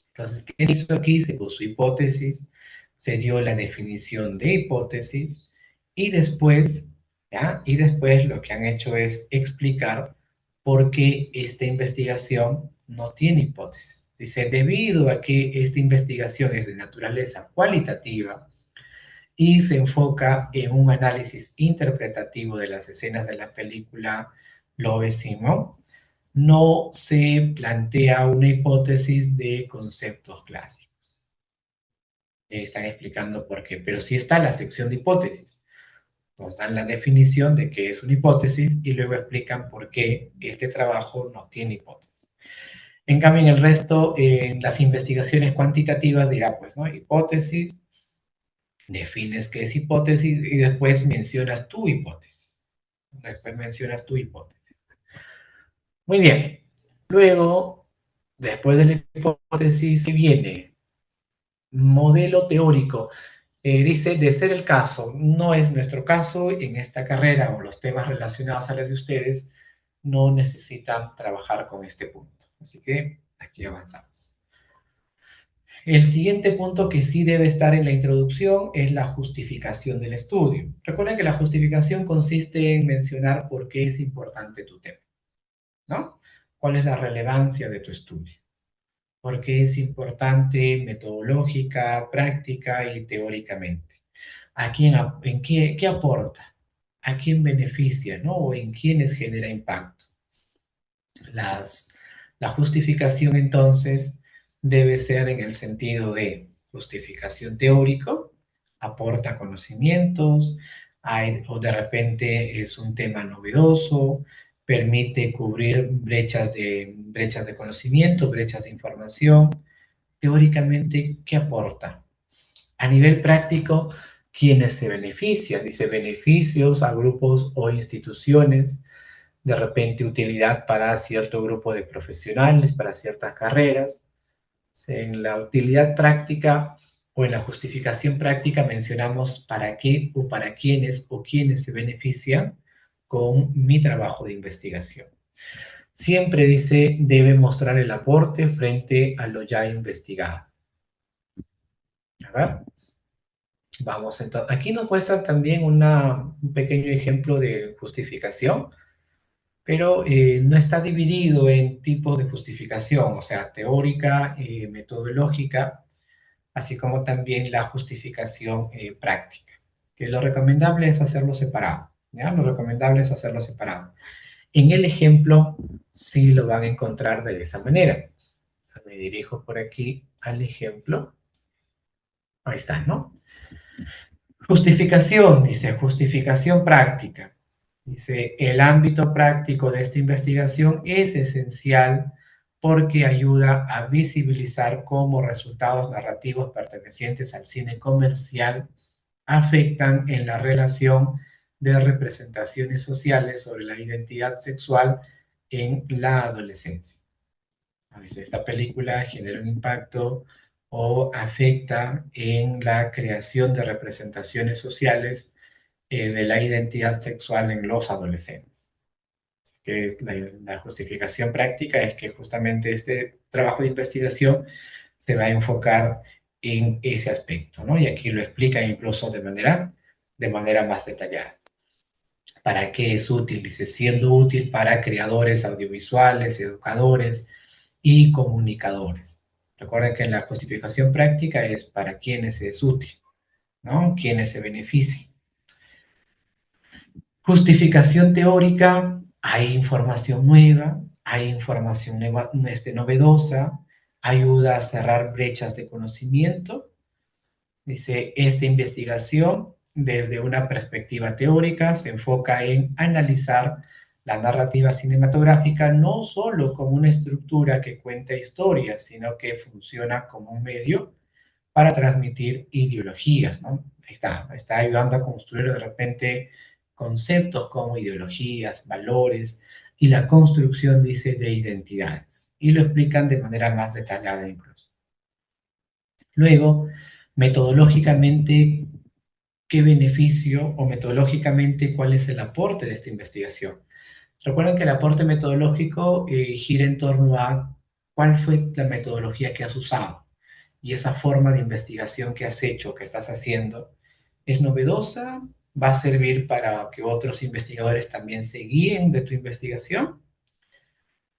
Entonces, ¿qué hizo aquí? Se puso hipótesis, se dio la definición de hipótesis y después, ¿ya? Y después lo que han hecho es explicar por qué esta investigación no tiene hipótesis. Dice, debido a que esta investigación es de naturaleza cualitativa y se enfoca en un análisis interpretativo de las escenas de la película Love, Simon, no se plantea una hipótesis de conceptos clásicos. Están explicando por qué, pero sí está la sección de hipótesis. Nos dan la definición de qué es una hipótesis y luego explican por qué este trabajo no tiene hipótesis. En cambio, en el resto, en las investigaciones cuantitativas dirá, pues, ¿no? Hipótesis, defines qué es hipótesis y después mencionas tu hipótesis. Después mencionas tu hipótesis. Muy bien. Luego, después de la hipótesis, ¿qué viene? Modelo teórico. Dice, de ser el caso, no es nuestro caso, en esta carrera o los temas relacionados a los de ustedes no necesitan trabajar con este punto. Así que aquí avanzamos. El siguiente punto que sí debe estar en la introducción es la justificación del estudio. Recuerden que la justificación consiste en mencionar por qué es importante tu tema, ¿no? ¿Cuál es la relevancia de tu estudio? ¿Por qué es importante metodológica, práctica y teóricamente? ¿A quién, en qué aporta? ¿A quién beneficia, no? ¿O en quiénes genera impacto? Las, la justificación entonces debe ser en el sentido de justificación teórico, aporta conocimientos, o de repente es un tema novedoso, permite cubrir brechas de conocimiento, brechas de información. Teóricamente, ¿qué aporta? A nivel práctico, ¿quiénes se benefician? Dice beneficios a grupos o instituciones, de repente utilidad para cierto grupo de profesionales, para ciertas carreras. En la utilidad práctica o en la justificación práctica mencionamos para qué o quiénes se benefician con mi trabajo de investigación. Siempre dice, debe mostrar el aporte frente a lo ya investigado. A ver, vamos entonces. Aquí nos muestra también un pequeño ejemplo de justificación, pero no está dividido en tipos de justificación, o sea, teórica, metodológica, así como también la justificación práctica. Que lo recomendable es hacerlo separado, ¿ya? Lo recomendable es hacerlo separado. En el ejemplo sí lo van a encontrar de esa manera. Me dirijo por aquí al ejemplo. Ahí está, ¿no? Justificación, dice, justificación práctica. Dice, el ámbito práctico de esta investigación es esencial porque ayuda a visibilizar cómo resultados narrativos pertenecientes al cine comercial afectan en la relación de representaciones sociales sobre la identidad sexual en la adolescencia. Dice, esta película genera un impacto o afecta en la creación de representaciones sociales de la identidad sexual en los adolescentes. Que la justificación práctica es que justamente este trabajo de investigación se va a enfocar en ese aspecto, ¿no? Y aquí lo explica incluso de manera más detallada. ¿Para qué es útil? Dice, siendo útil para creadores audiovisuales, educadores y comunicadores. Recuerden que en la justificación práctica es para quienes es útil, ¿no? Quienes se benefician. Justificación teórica, hay información nueva, hay información novedosa, ayuda a cerrar brechas de conocimiento. Dice, esta investigación desde una perspectiva teórica se enfoca en analizar la narrativa cinematográfica no solo como una estructura que cuenta historias, sino que funciona como un medio para transmitir ideologías, ¿no? Está ayudando a construir de repente conceptos como ideologías, valores y la construcción, dice, de identidades. Y lo explican de manera más detallada incluso. Luego, metodológicamente, ¿qué beneficio o metodológicamente cuál es el aporte de esta investigación? Recuerden que el aporte metodológico gira en torno a cuál fue la metodología que has usado y esa forma de investigación que has hecho, que estás haciendo, es novedosa, va a servir para que otros investigadores también se guíen de tu investigación.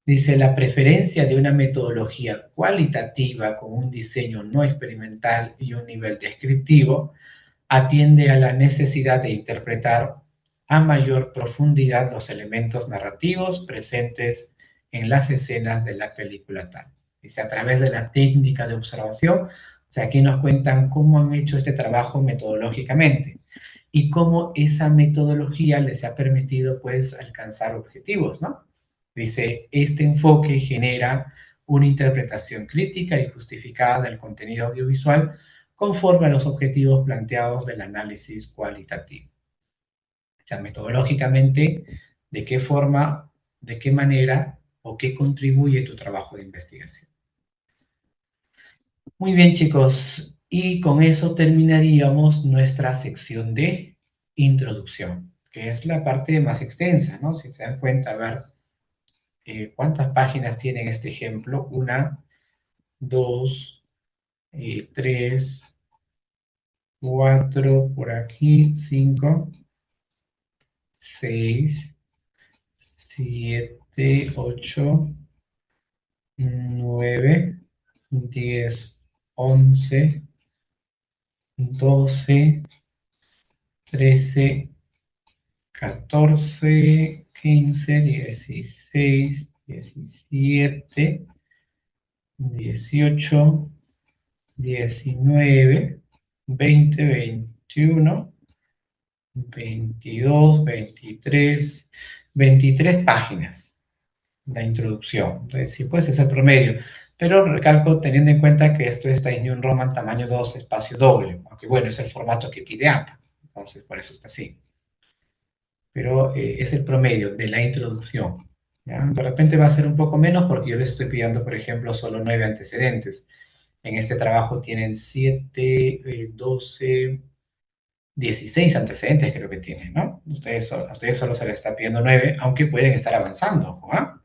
Dice, la preferencia de una metodología cualitativa con un diseño no experimental y un nivel descriptivo atiende a la necesidad de interpretar a mayor profundidad los elementos narrativos presentes en las escenas de la película tal. Dice, a través de la técnica de observación, o sea, aquí nos cuentan cómo han hecho este trabajo metodológicamente y cómo esa metodología les ha permitido, pues, alcanzar objetivos, ¿no? Dice, este enfoque genera una interpretación crítica y justificada del contenido audiovisual conforme a los objetivos planteados del análisis cualitativo. O sea, metodológicamente, de qué forma, de qué manera o qué contribuye tu trabajo de investigación. Muy bien, chicos, y con eso terminaríamos nuestra sección de introducción, que es la parte más extensa, ¿no? Si se dan cuenta, a ver, ¿cuántas páginas tiene en este ejemplo? Una, dos, tres, cuatro, por aquí, cinco, seis, siete, ocho, 9, 10, 11, 12, 13, 14, 15, 16, 17, 18, 19, 20, 21, 22, 23, 23 páginas. La introducción. Entonces, sí, pues es el promedio. Pero recalco teniendo en cuenta que esto es Times New Roman tamaño 2, espacio doble. Aunque bueno, es el formato que pide APA. Entonces, por eso está así. Pero es el promedio de la introducción. ¿Ya? De repente va a ser un poco menos porque yo les estoy pidiendo, por ejemplo, solo 9 antecedentes. En este trabajo tienen 7, 12, 16 antecedentes creo que tienen, ¿no? A ustedes solo se les está pidiendo 9, aunque pueden estar avanzando, ojo, ¿ah?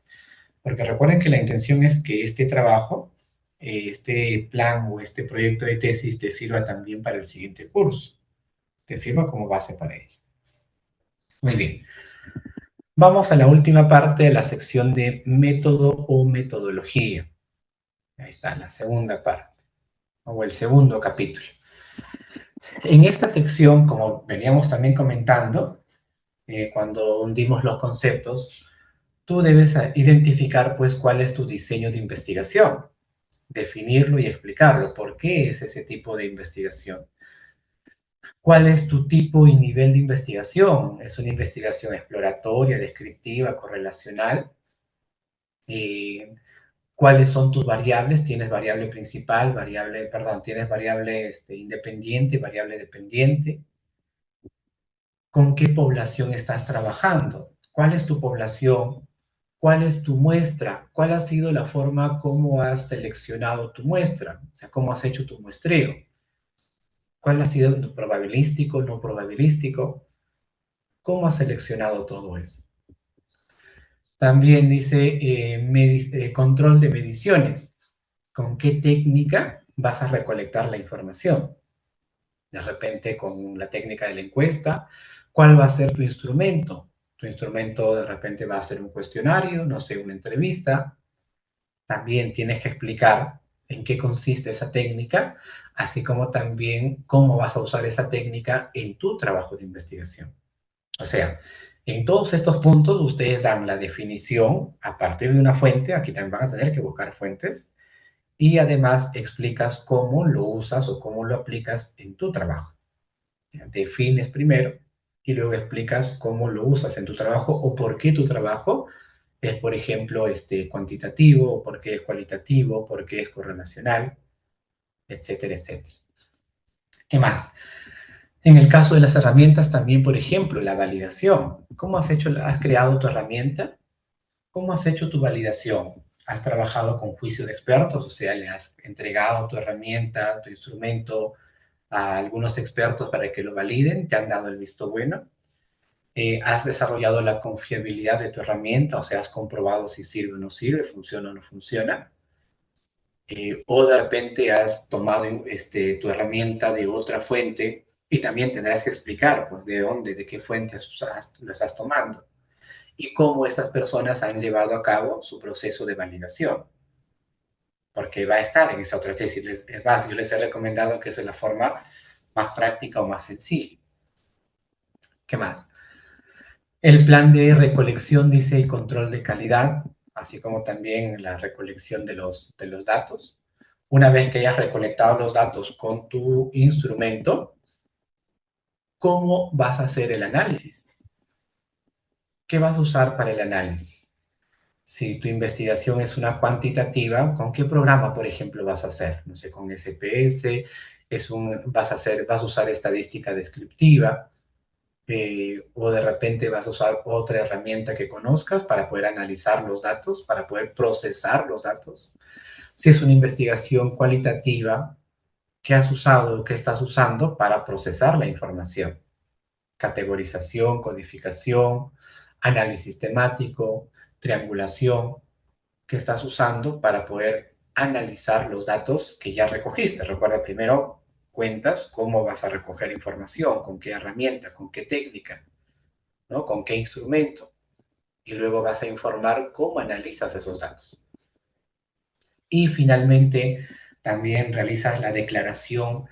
Porque recuerden que la intención es que este trabajo, este plan o este proyecto de tesis te sirva también para el siguiente curso, te sirva como base para ello. Muy bien. Vamos a la última parte de la sección de método o metodología. Ahí está, la segunda parte, o el segundo capítulo. En esta sección, como veníamos también comentando, cuando hundimos los conceptos, tú debes identificar, pues, cuál es tu diseño de investigación, definirlo y explicarlo. ¿Por qué es ese tipo de investigación? ¿Cuál es tu tipo y nivel de investigación? ¿Es una investigación exploratoria, descriptiva, correlacional? Eh, ¿Cuáles son tus variables? ¿Tienes variable principal, tienes variable independiente, variable dependiente? ¿Con qué población estás trabajando? ¿Cuál es tu población? ¿Cuál es tu muestra? ¿Cuál ha sido la forma como has seleccionado tu muestra? O sea, ¿cómo has hecho tu muestreo? ¿Cuál ha sido tu probabilístico, no probabilístico? ¿Cómo has seleccionado todo eso? También dice control de mediciones. ¿Con qué técnica vas a recolectar la información? De repente con la técnica de la encuesta. ¿Cuál va a ser tu instrumento? Tu instrumento de repente va a ser un cuestionario, no sé, una entrevista. También tienes que explicar en qué consiste esa técnica, así como también cómo vas a usar esa técnica en tu trabajo de investigación. O sea, en todos estos puntos ustedes dan la definición a partir de una fuente, aquí también van a tener que buscar fuentes, y además explicas cómo lo usas o cómo lo aplicas en tu trabajo. Defines primero y luego explicas cómo lo usas en tu trabajo o por qué tu trabajo es, por ejemplo, cuantitativo, o por qué es cualitativo, por qué es correlacional, etcétera, etcétera. ¿Qué más? En el caso de las herramientas también, por ejemplo, la validación. ¿Cómo has creado tu herramienta? ¿Cómo has hecho tu validación? ¿Has trabajado con juicio de expertos? O sea, le has entregado tu herramienta, tu instrumento a algunos expertos para que lo validen, te han dado el visto bueno. Has desarrollado la confiabilidad de tu herramienta, o sea, has comprobado si sirve o no sirve, funciona o no funciona. O de repente has tomado tu herramienta de otra fuente y también tendrás que explicar pues, de dónde, de qué fuentes lo estás tomando y cómo estas personas han llevado a cabo su proceso de validación, porque va a estar en esa otra tesis. Es más, yo les he recomendado que esa es la forma más práctica o más sencilla. ¿Qué más? El plan de recolección, dice, y control de calidad. así como también la recolección de los datos. Una vez que hayas recolectado los datos con tu instrumento, ¿cómo vas a hacer el análisis? ¿Qué vas a usar para el análisis? Si tu investigación es una cuantitativa, ¿con qué programa, por ejemplo, vas a hacer? No sé, con SPS, vas a usar estadística descriptiva, o de repente vas a usar otra herramienta que conozcas para poder analizar los datos, para poder procesar los datos. Si es una investigación cualitativa, ¿qué has usado o qué estás usando para procesar la información? Categorización, codificación, análisis temático, triangulación, que estás usando para poder analizar los datos que ya recogiste. Recuerda, primero cuentas cómo vas a recoger información, con qué herramienta, con qué técnica, ¿no? Con qué instrumento. Y luego vas a informar cómo analizas esos datos. Y finalmente, también realizas la declaración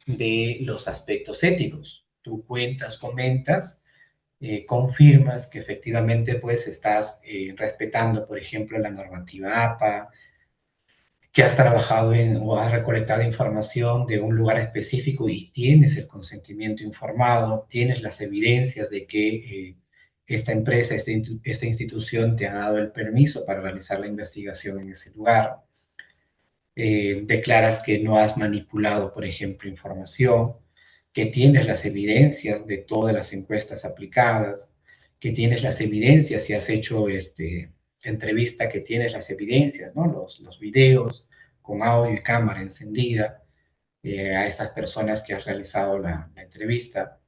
de los aspectos éticos. Tú cuentas, comentas, confirmas que efectivamente pues estás respetando, por ejemplo, la normativa APA, que has trabajado en o has recolectado información de un lugar específico y tienes el consentimiento informado, tienes las evidencias de que esta empresa, esta institución te ha dado el permiso para realizar la investigación en ese lugar. Declaras que no has manipulado, por ejemplo, información, que tienes las evidencias de todas las encuestas aplicadas, que tienes las evidencias, si has hecho entrevista, que tienes las evidencias, ¿no? Los videos con audio y cámara encendida a estas personas que has realizado la entrevista.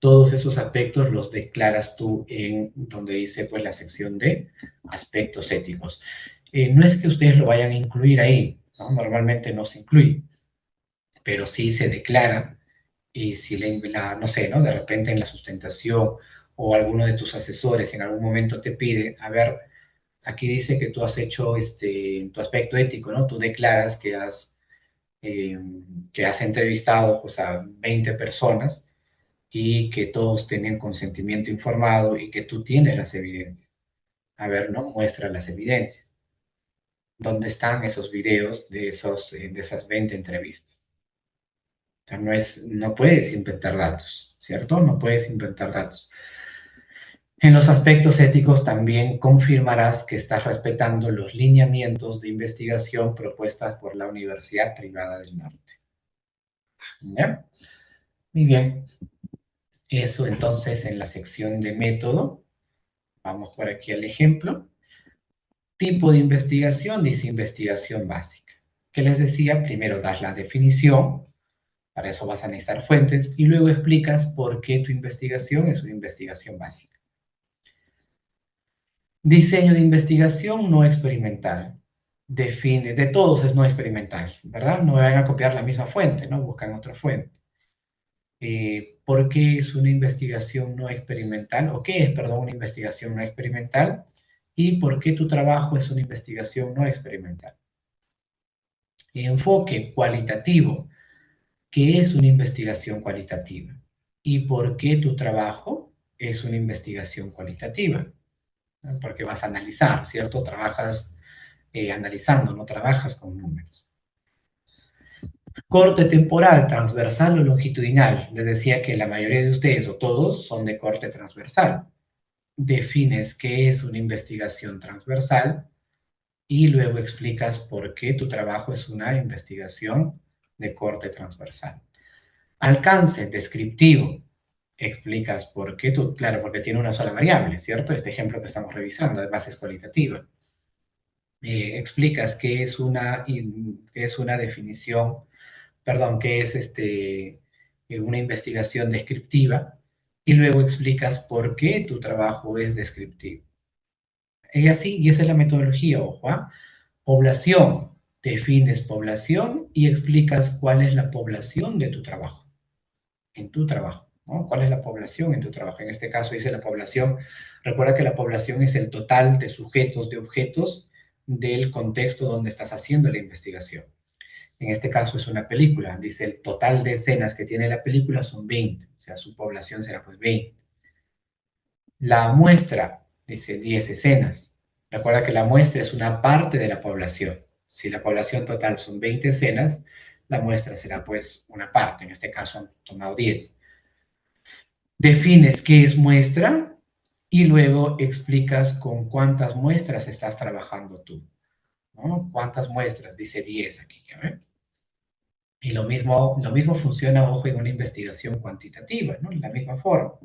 Todos esos aspectos los declaras tú en donde dice pues la sección de aspectos éticos. No es que ustedes lo vayan a incluir ahí, ¿no? Normalmente no se incluye, pero sí se declara. Y si no sé, ¿no? De repente en la sustentación o alguno de tus asesores en algún momento te pide, a ver, aquí dice que tú has hecho tu aspecto ético, ¿no? Tú declaras eh, que has entrevistado pues, a 20 personas y que todos tienen consentimiento informado y que tú tienes las evidencias. A ver, ¿no? Muestra las evidencias. ¿Dónde están esos videos de esas 20 entrevistas? O sea, no puedes inventar datos, ¿cierto? No puedes inventar datos. En los aspectos éticos también confirmarás que estás respetando los lineamientos de investigación propuestas por la Universidad Privada del Norte. ¿Ya? Muy bien. Eso entonces en la sección de método. Vamos por aquí al ejemplo. Tipo de investigación, dice investigación básica. ¿Qué les decía? Primero das la definición, para eso vas a necesitar fuentes, y luego explicas por qué tu investigación es una investigación básica. Diseño de investigación no experimental. Define, de todos es no experimental, ¿verdad? No van a copiar la misma fuente, ¿no? Buscan otra fuente. ¿Por qué es una investigación no experimental? ¿O qué es, perdón, una investigación no experimental? ¿Y por qué tu trabajo es una investigación no experimental? Enfoque cualitativo. ¿Qué es una investigación cualitativa? ¿Y por qué tu trabajo es una investigación cualitativa? Porque vas a analizar, ¿cierto? Trabajas analizando, no trabajas con números. Corte temporal, transversal o longitudinal. Les decía que la mayoría de ustedes o todos son de corte transversal. Defines qué es una investigación transversal y luego explicas por qué tu trabajo es una investigación de corte transversal. Alcance descriptivo. Explicas por qué tú, claro, porque tiene una sola variable, ¿cierto? Este ejemplo que estamos revisando, además es cualitativa. Explicas qué es una definición, perdón, qué es una investigación descriptiva y luego explicas por qué tu trabajo es descriptivo. Y así, y esa es la metodología, ojo, ¿ah? Población. Defines población y explicas cuál es la población de tu trabajo, en tu trabajo, ¿no? ¿Cuál es la población en tu trabajo? En este caso dice la población. Recuerda que la población es el total de sujetos, de objetos del contexto donde estás haciendo la investigación. En este caso es una película. Dice el total de escenas que tiene la película son 20, o sea, su población será pues 20. La muestra dice 10 escenas. Recuerda que la muestra es una parte de la población. Si la población total son 20 escenas, la muestra será pues una parte. En este caso han tomado 10. Defines qué es muestra y luego explicas con cuántas muestras estás trabajando tú, ¿no? ¿Cuántas muestras? Dice 10 aquí, ¿ya ven? Y lo mismo funciona, ojo, en una investigación cuantitativa, ¿no? La misma forma.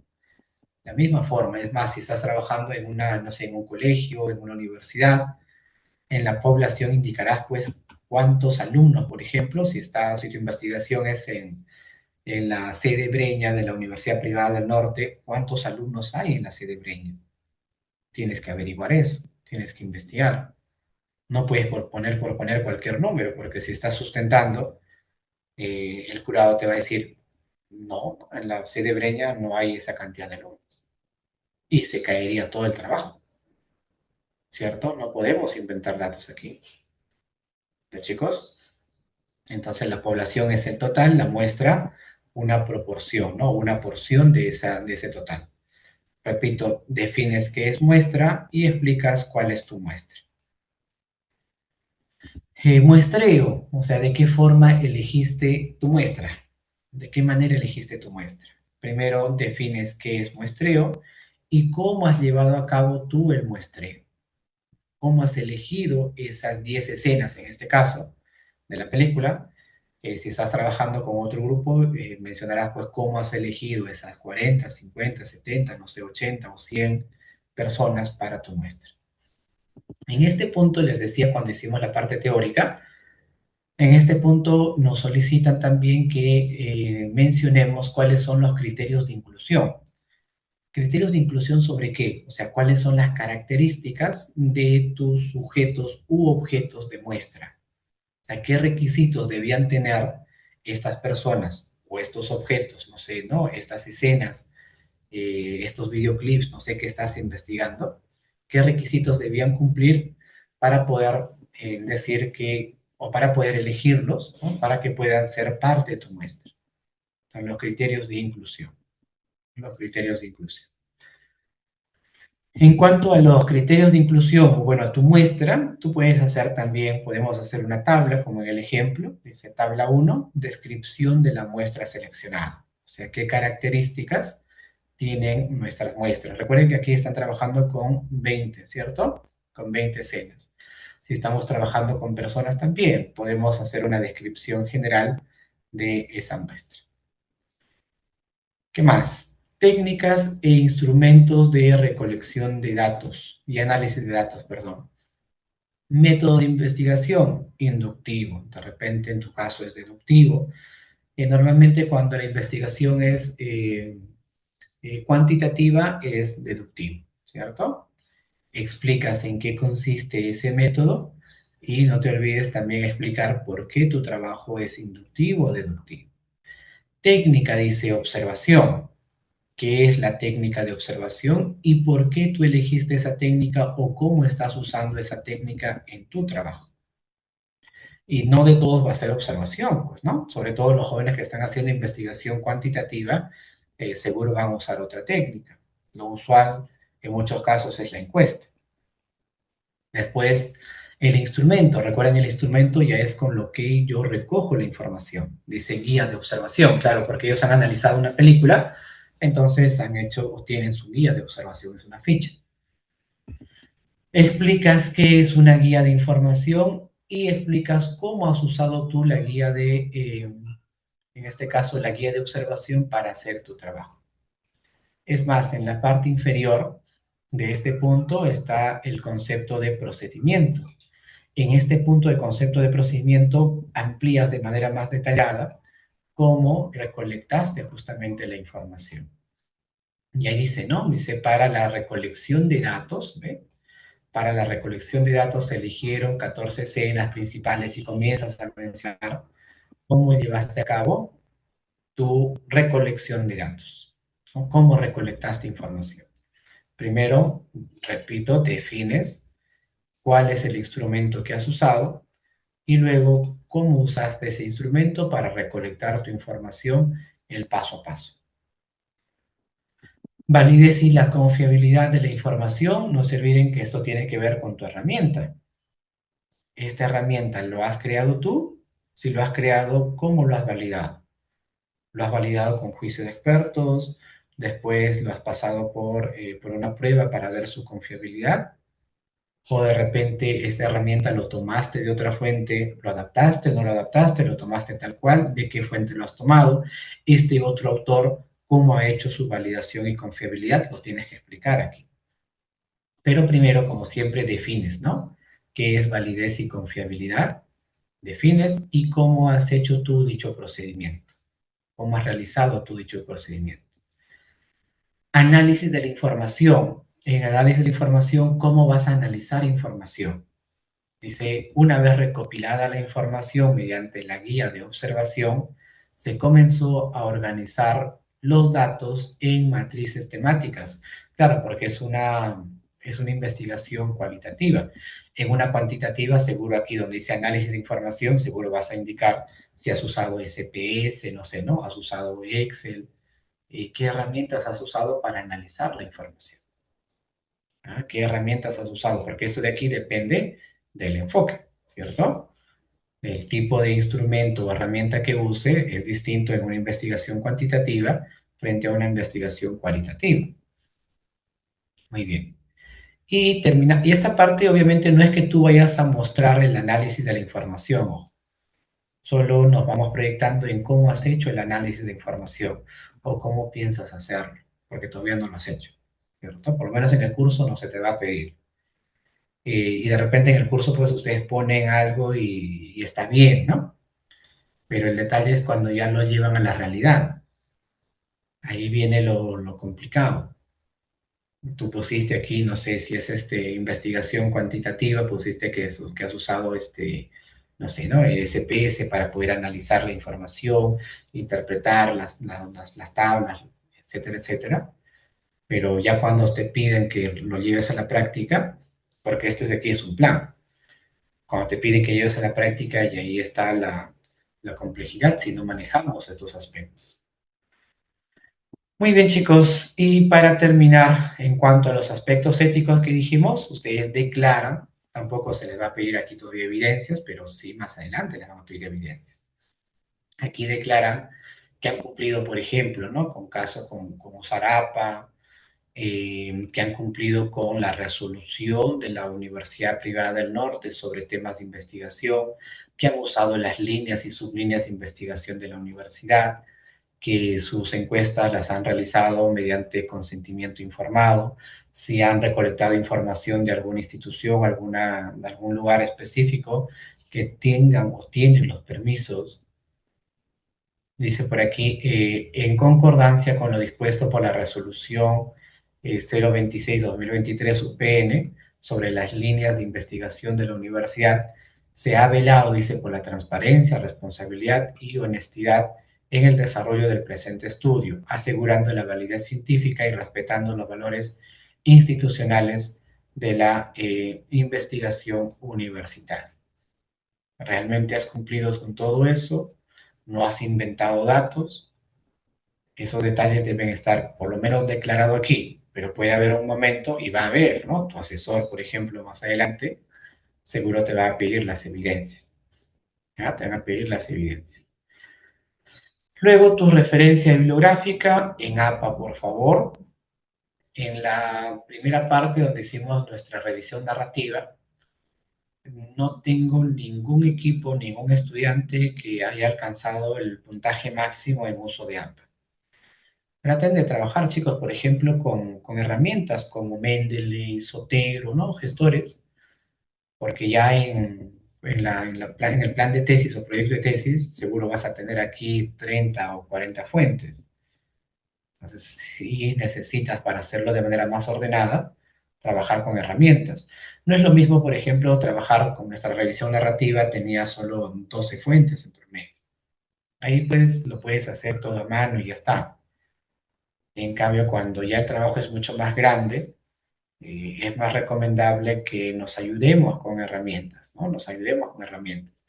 La misma forma, es más, si estás trabajando en una, no sé, en un colegio, en una universidad, en la población indicarás, pues, cuántos alumnos, por ejemplo, si tu investigación es en la sede Breña de la Universidad Privada del Norte, ¿cuántos alumnos hay en la sede Breña? Tienes que averiguar eso, tienes que investigar. No puedes por poner cualquier número, porque si estás sustentando, el jurado te va a decir, no, en la sede Breña no hay esa cantidad de alumnos. Y se caería todo el trabajo, ¿cierto? No podemos inventar datos aquí. ¿Ya, chicos? Entonces la población es el total, la muestra una proporción, ¿no? Una porción de ese total. Repito, defines qué es muestra y explicas cuál es tu muestra. Muestreo, o sea, ¿de qué forma elegiste tu muestra? ¿De qué manera elegiste tu muestra? Primero defines qué es muestreo y cómo has llevado a cabo tú el muestreo. ¿Cómo has elegido esas 10 escenas, en este caso, de la película? Si estás trabajando con otro grupo, mencionarás pues cómo has elegido esas 40, 50, 70, no sé, 80 o 100 personas para tu muestra. En este punto, les decía cuando hicimos la parte teórica, en este punto nos solicitan también que mencionemos cuáles son los criterios de inclusión. ¿Criterios de inclusión sobre qué? O sea, cuáles son las características de tus sujetos u objetos de muestra. O sea, qué requisitos debían tener estas personas o estos objetos, no sé, ¿no? Estas escenas, estos videoclips, no sé qué estás investigando, qué requisitos debían cumplir para poder decir que, o para poder elegirlos, ¿no? Para que puedan ser parte de tu muestra. Son los criterios de inclusión. Los criterios de inclusión. En cuanto a los criterios de inclusión, bueno, a tu muestra, tú puedes hacer también, podemos hacer una tabla, como en el ejemplo, dice tabla 1, descripción de la muestra seleccionada. O sea, qué características tienen nuestras muestras. Recuerden que aquí están trabajando con 20, ¿cierto? Con 20 escenas. Si estamos trabajando con personas también, podemos hacer una descripción general de esa muestra. ¿Qué más? Técnicas e instrumentos de recolección de datos y análisis de datos, perdón. Método de investigación, inductivo. De repente, en tu caso, es deductivo. Normalmente, cuando la investigación es cuantitativa, es deductivo, ¿cierto? Explicas en qué consiste ese método y no te olvides también explicar por qué tu trabajo es inductivo o deductivo. Técnica dice observación. ¿Qué es la técnica de observación y por qué tú elegiste esa técnica o cómo estás usando esa técnica en tu trabajo? Y no de todos va a ser observación, pues, ¿no? Sobre todo los jóvenes que están haciendo investigación cuantitativa, seguro van a usar otra técnica. Lo usual en muchos casos es la encuesta. Después, el instrumento. Recuerden, el instrumento ya es con lo que yo recojo la información. Dice guía de observación, claro, porque ellos han analizado una película, entonces han hecho o tienen su guía de observación, es una ficha. Explicas qué es una guía de información y explicas cómo has usado tú la guía en este caso, la guía de observación para hacer tu trabajo. Es más, en la parte inferior de este punto está el concepto de procedimiento. En este punto de concepto de procedimiento amplías de manera más detallada cómo recolectaste justamente la información. Y ahí dice, ¿no? Dice, para la recolección de datos, ¿ve? Para la recolección de datos se eligieron 14 escenas principales y comienzas a mencionar cómo llevaste a cabo tu recolección de datos, ¿no? Cómo recolectaste información. Primero, repito, defines cuál es el instrumento que has usado y luego cómo usaste ese instrumento para recolectar tu información el paso a paso. Validez y la confiabilidad de la información. No se olviden que esto tiene que ver con tu herramienta. Esta herramienta lo has creado tú. Si lo has creado, ¿cómo lo has validado? Lo has validado con juicio de expertos, después lo has pasado por una prueba para ver su confiabilidad, o de repente esta herramienta lo tomaste de otra fuente, lo adaptaste, no lo adaptaste, lo tomaste tal cual, de qué fuente lo has tomado, este otro autor, cómo ha hecho su validación y confiabilidad, lo tienes que explicar aquí. Pero primero, como siempre, defines, ¿no? ¿Qué es validez y confiabilidad? Defines y cómo has hecho tú dicho procedimiento, cómo has realizado tú dicho procedimiento. Análisis de la información. En análisis de la información, ¿cómo vas a analizar información? Dice, una vez recopilada la información mediante la guía de observación, se comenzó a organizar los datos en matrices temáticas. Claro, porque es una investigación cualitativa. En una cuantitativa, seguro aquí donde dice análisis de información, seguro vas a indicar si has usado SPS, no sé, ¿no? Has usado Excel, qué herramientas has usado para analizar la información. ¿Ah? ¿Qué herramientas has usado? Porque esto de aquí depende del enfoque, ¿cierto? El tipo de instrumento o herramienta que use es distinto en una investigación cuantitativa frente a una investigación cualitativa. Muy bien. Y esta parte obviamente no es que tú vayas a mostrar el análisis de la información, ojo. Solo nos vamos proyectando en cómo has hecho el análisis de información o cómo piensas hacerlo, porque todavía no lo has hecho, ¿cierto? Por lo menos en el curso no se te va a pedir. Y de repente en el curso pues ustedes ponen algo y está bien, ¿no? Pero el detalle es cuando ya lo llevan a la realidad. Ahí viene lo complicado. Tú pusiste aquí, no sé si es investigación cuantitativa, pusiste que has usado no sé, ¿no? El SPS para poder analizar la información, interpretar las tablas, etcétera, etcétera. Pero ya cuando te piden que lo lleves a la práctica, porque esto de aquí es un plan, cuando te piden que lleves a la práctica y ahí está la complejidad si no manejamos estos aspectos. Muy bien, chicos. Y para terminar, en cuanto a los aspectos éticos que dijimos, ustedes declaran, tampoco se les va a pedir aquí todavía evidencias, pero sí más adelante les vamos a pedir evidencias. Aquí declaran que han cumplido, por ejemplo, ¿no? Con casos como Zarapa, que han cumplido con la resolución de la Universidad Privada del Norte sobre temas de investigación, que han usado las líneas y sublíneas de investigación de la universidad, que sus encuestas las han realizado mediante consentimiento informado, si han recolectado información de alguna institución, de algún lugar específico, que tengan o tienen los permisos, dice por aquí, en concordancia con lo dispuesto por la resolución 026-2023 UPN sobre las líneas de investigación de la universidad, se ha velado, dice, por la transparencia, responsabilidad y honestidad en el desarrollo del presente estudio, asegurando la validez científica y respetando los valores institucionales de la investigación universitaria. ¿Realmente has cumplido con todo eso? ¿No has inventado datos? Esos detalles deben estar por lo menos declarados aquí, pero puede haber un momento y va a haber, ¿no? Tu asesor, por ejemplo, más adelante, seguro te va a pedir las evidencias. ¿Ya? Te van a pedir las evidencias. Luego tu referencia bibliográfica en APA, por favor. En la primera parte donde hicimos nuestra revisión narrativa, no tengo ningún equipo, ningún estudiante que haya alcanzado el puntaje máximo en uso de APA. Traten de trabajar, chicos, por ejemplo, con herramientas como Mendeley, Zotero, ¿no? Gestores, porque ya en el plan de tesis o proyecto de tesis, seguro vas a tener aquí 30 o 40 fuentes. Entonces, si necesitas para hacerlo de manera más ordenada, trabajar con herramientas. No es lo mismo, por ejemplo, trabajar con nuestra revisión narrativa, tenía solo 12 fuentes en promedio. Ahí pues lo puedes hacer todo a mano y ya está. En cambio, cuando ya el trabajo es mucho más grande, es más recomendable que nos ayudemos con herramientas, ¿no? Nos ayudemos con herramientas.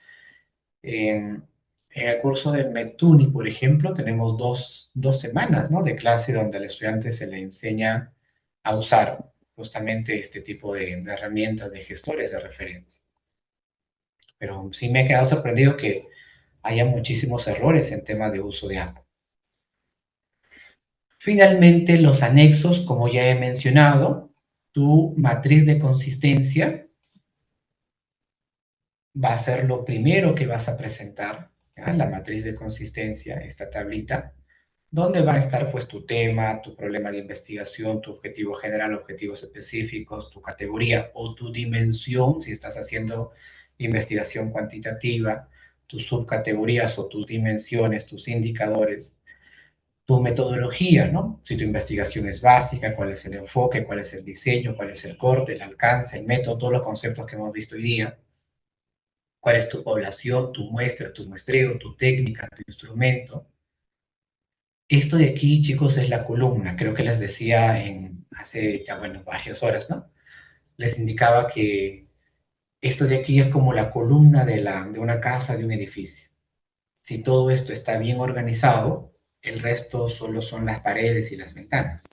En el curso de Metuni, por ejemplo, tenemos dos semanas, ¿no?, de clase donde al estudiante se le enseña a usar justamente este tipo de herramientas de gestores de referencia. Pero sí me he quedado sorprendido que haya muchísimos errores en tema de uso de AMP. Finalmente, los anexos, como ya he mencionado, tu matriz de consistencia va a ser lo primero que vas a presentar, ¿ya? La matriz de consistencia, esta tablita, donde va a estar pues tu tema, tu problema de investigación, tu objetivo general, objetivos específicos, tu categoría o tu dimensión, si estás haciendo investigación cuantitativa, tus subcategorías o tus dimensiones, tus indicadores, tu metodología, ¿no? Si tu investigación es básica, cuál es el enfoque, cuál es el diseño, cuál es el corte, el alcance, el método, todos los conceptos que hemos visto hoy día, cuál es tu población, tu muestra, tu muestreo, tu técnica, tu instrumento. Esto de aquí, chicos, es la columna. Creo que les decía hace ya, bueno, varias horas, ¿no? Les indicaba que esto de aquí es como la columna de una casa, de un edificio. Si todo esto está bien organizado, el resto solo son las paredes y las ventanas,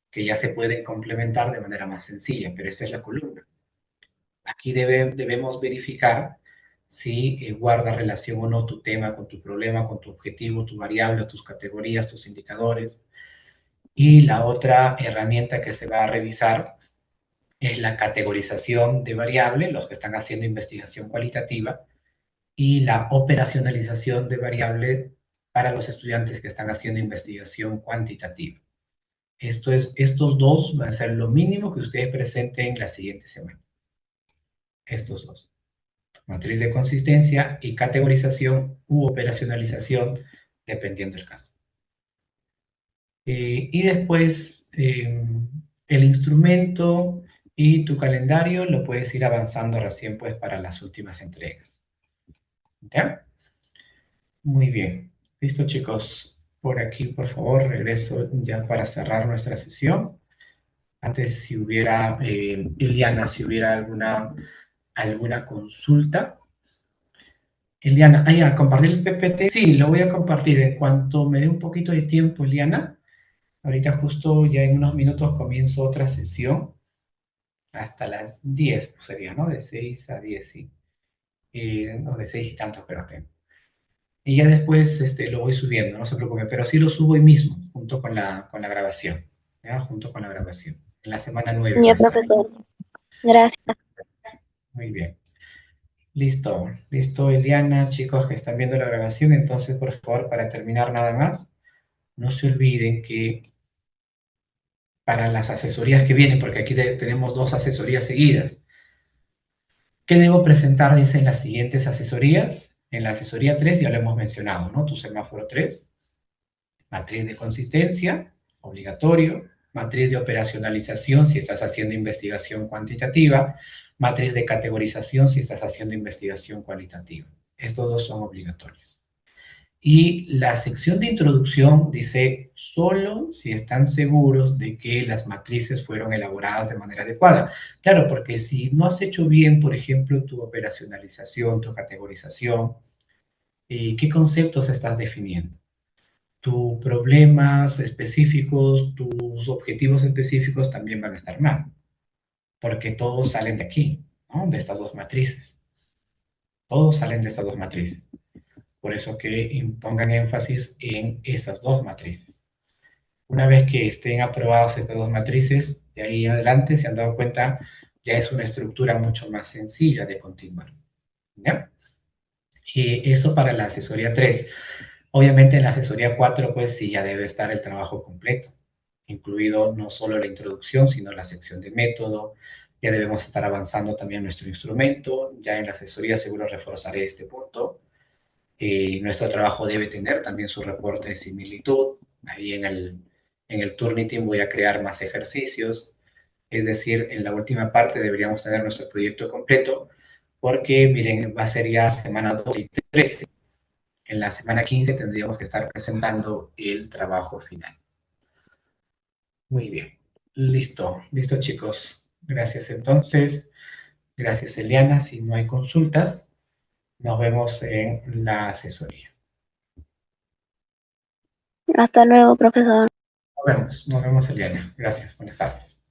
que ya se pueden complementar de manera más sencilla, pero esta es la columna. Aquí debemos verificar si guarda relación o no tu tema con tu problema, con tu objetivo, tu variable, tus categorías, tus indicadores. Y la otra herramienta que se va a revisar es la categorización de variable, los que están haciendo investigación cualitativa, y la operacionalización de variable para los estudiantes que están haciendo investigación cuantitativa. Estos dos van a ser lo mínimo que ustedes presenten la siguiente semana. Estos dos. Matriz de consistencia y categorización u operacionalización, dependiendo del caso. Y después, el instrumento y tu calendario lo puedes ir avanzando recién pues para las últimas entregas. ¿Ya? Muy bien. Listo, chicos. Por aquí, por favor, regreso ya para cerrar nuestra sesión. Antes, si hubiera, Iliana, si hubiera alguna consulta. Iliana, ya, compartir el PPT. Sí, lo voy a compartir en cuanto me dé un poquito de tiempo, Iliana. Ahorita justo ya en unos minutos comienzo otra sesión. Hasta las 10 pues sería, ¿no? De 6 a 10, sí. No, de 6 y tantos creo que. Y ya después lo voy subiendo, no se preocupe, pero sí lo subo hoy mismo, junto con la grabación, ¿ya? Junto con la grabación. En la semana 9 va a Ya, estar. profesor. Gracias. Muy bien. Listo, listo, Eliana, chicos que están viendo la grabación, entonces, por favor, para terminar nada más, no se olviden que para las asesorías que vienen, porque aquí tenemos dos asesorías seguidas, ¿qué debo presentar? Dicen las siguientes asesorías. En la asesoría 3 ya lo hemos mencionado, ¿no? Tu semáforo 3, matriz de consistencia, obligatorio, matriz de operacionalización si estás haciendo investigación cuantitativa, matriz de categorización si estás haciendo investigación cualitativa. Estos dos son obligatorios. Y la sección de introducción dice solo si están seguros de que las matrices fueron elaboradas de manera adecuada. Claro, porque si no has hecho bien, por ejemplo, tu operacionalización, tu categorización, ¿qué conceptos estás definiendo? Tus problemas específicos, tus objetivos específicos también van a estar mal, porque todos salen de aquí, ¿no? De estas dos matrices. Todos salen de estas dos matrices. Por eso que pongan énfasis en esas dos matrices. Una vez que estén aprobadas estas dos matrices, de ahí en adelante, se han dado cuenta, ya es una estructura mucho más sencilla de continuar. ¿Ya? Y eso para la asesoría 3. Obviamente en la asesoría 4, pues sí, ya debe estar el trabajo completo, incluido no solo la introducción, sino la sección de método. Ya debemos estar avanzando también nuestro instrumento. Ya en la asesoría seguro reforzaré este punto. Nuestro trabajo debe tener también su reporte de similitud. Ahí en el Turnitin voy a crear más ejercicios. Es decir, en la última parte deberíamos tener nuestro proyecto completo, porque miren, va a ser ya semana 2 y 13. En la semana 15 tendríamos que estar presentando el trabajo final. Muy bien. Listo, listo chicos. Gracias entonces. Gracias Eliana. Si no hay consultas, Nos vemos en la asesoría. Hasta luego, profesor. Nos vemos, Eliana. Gracias, buenas tardes.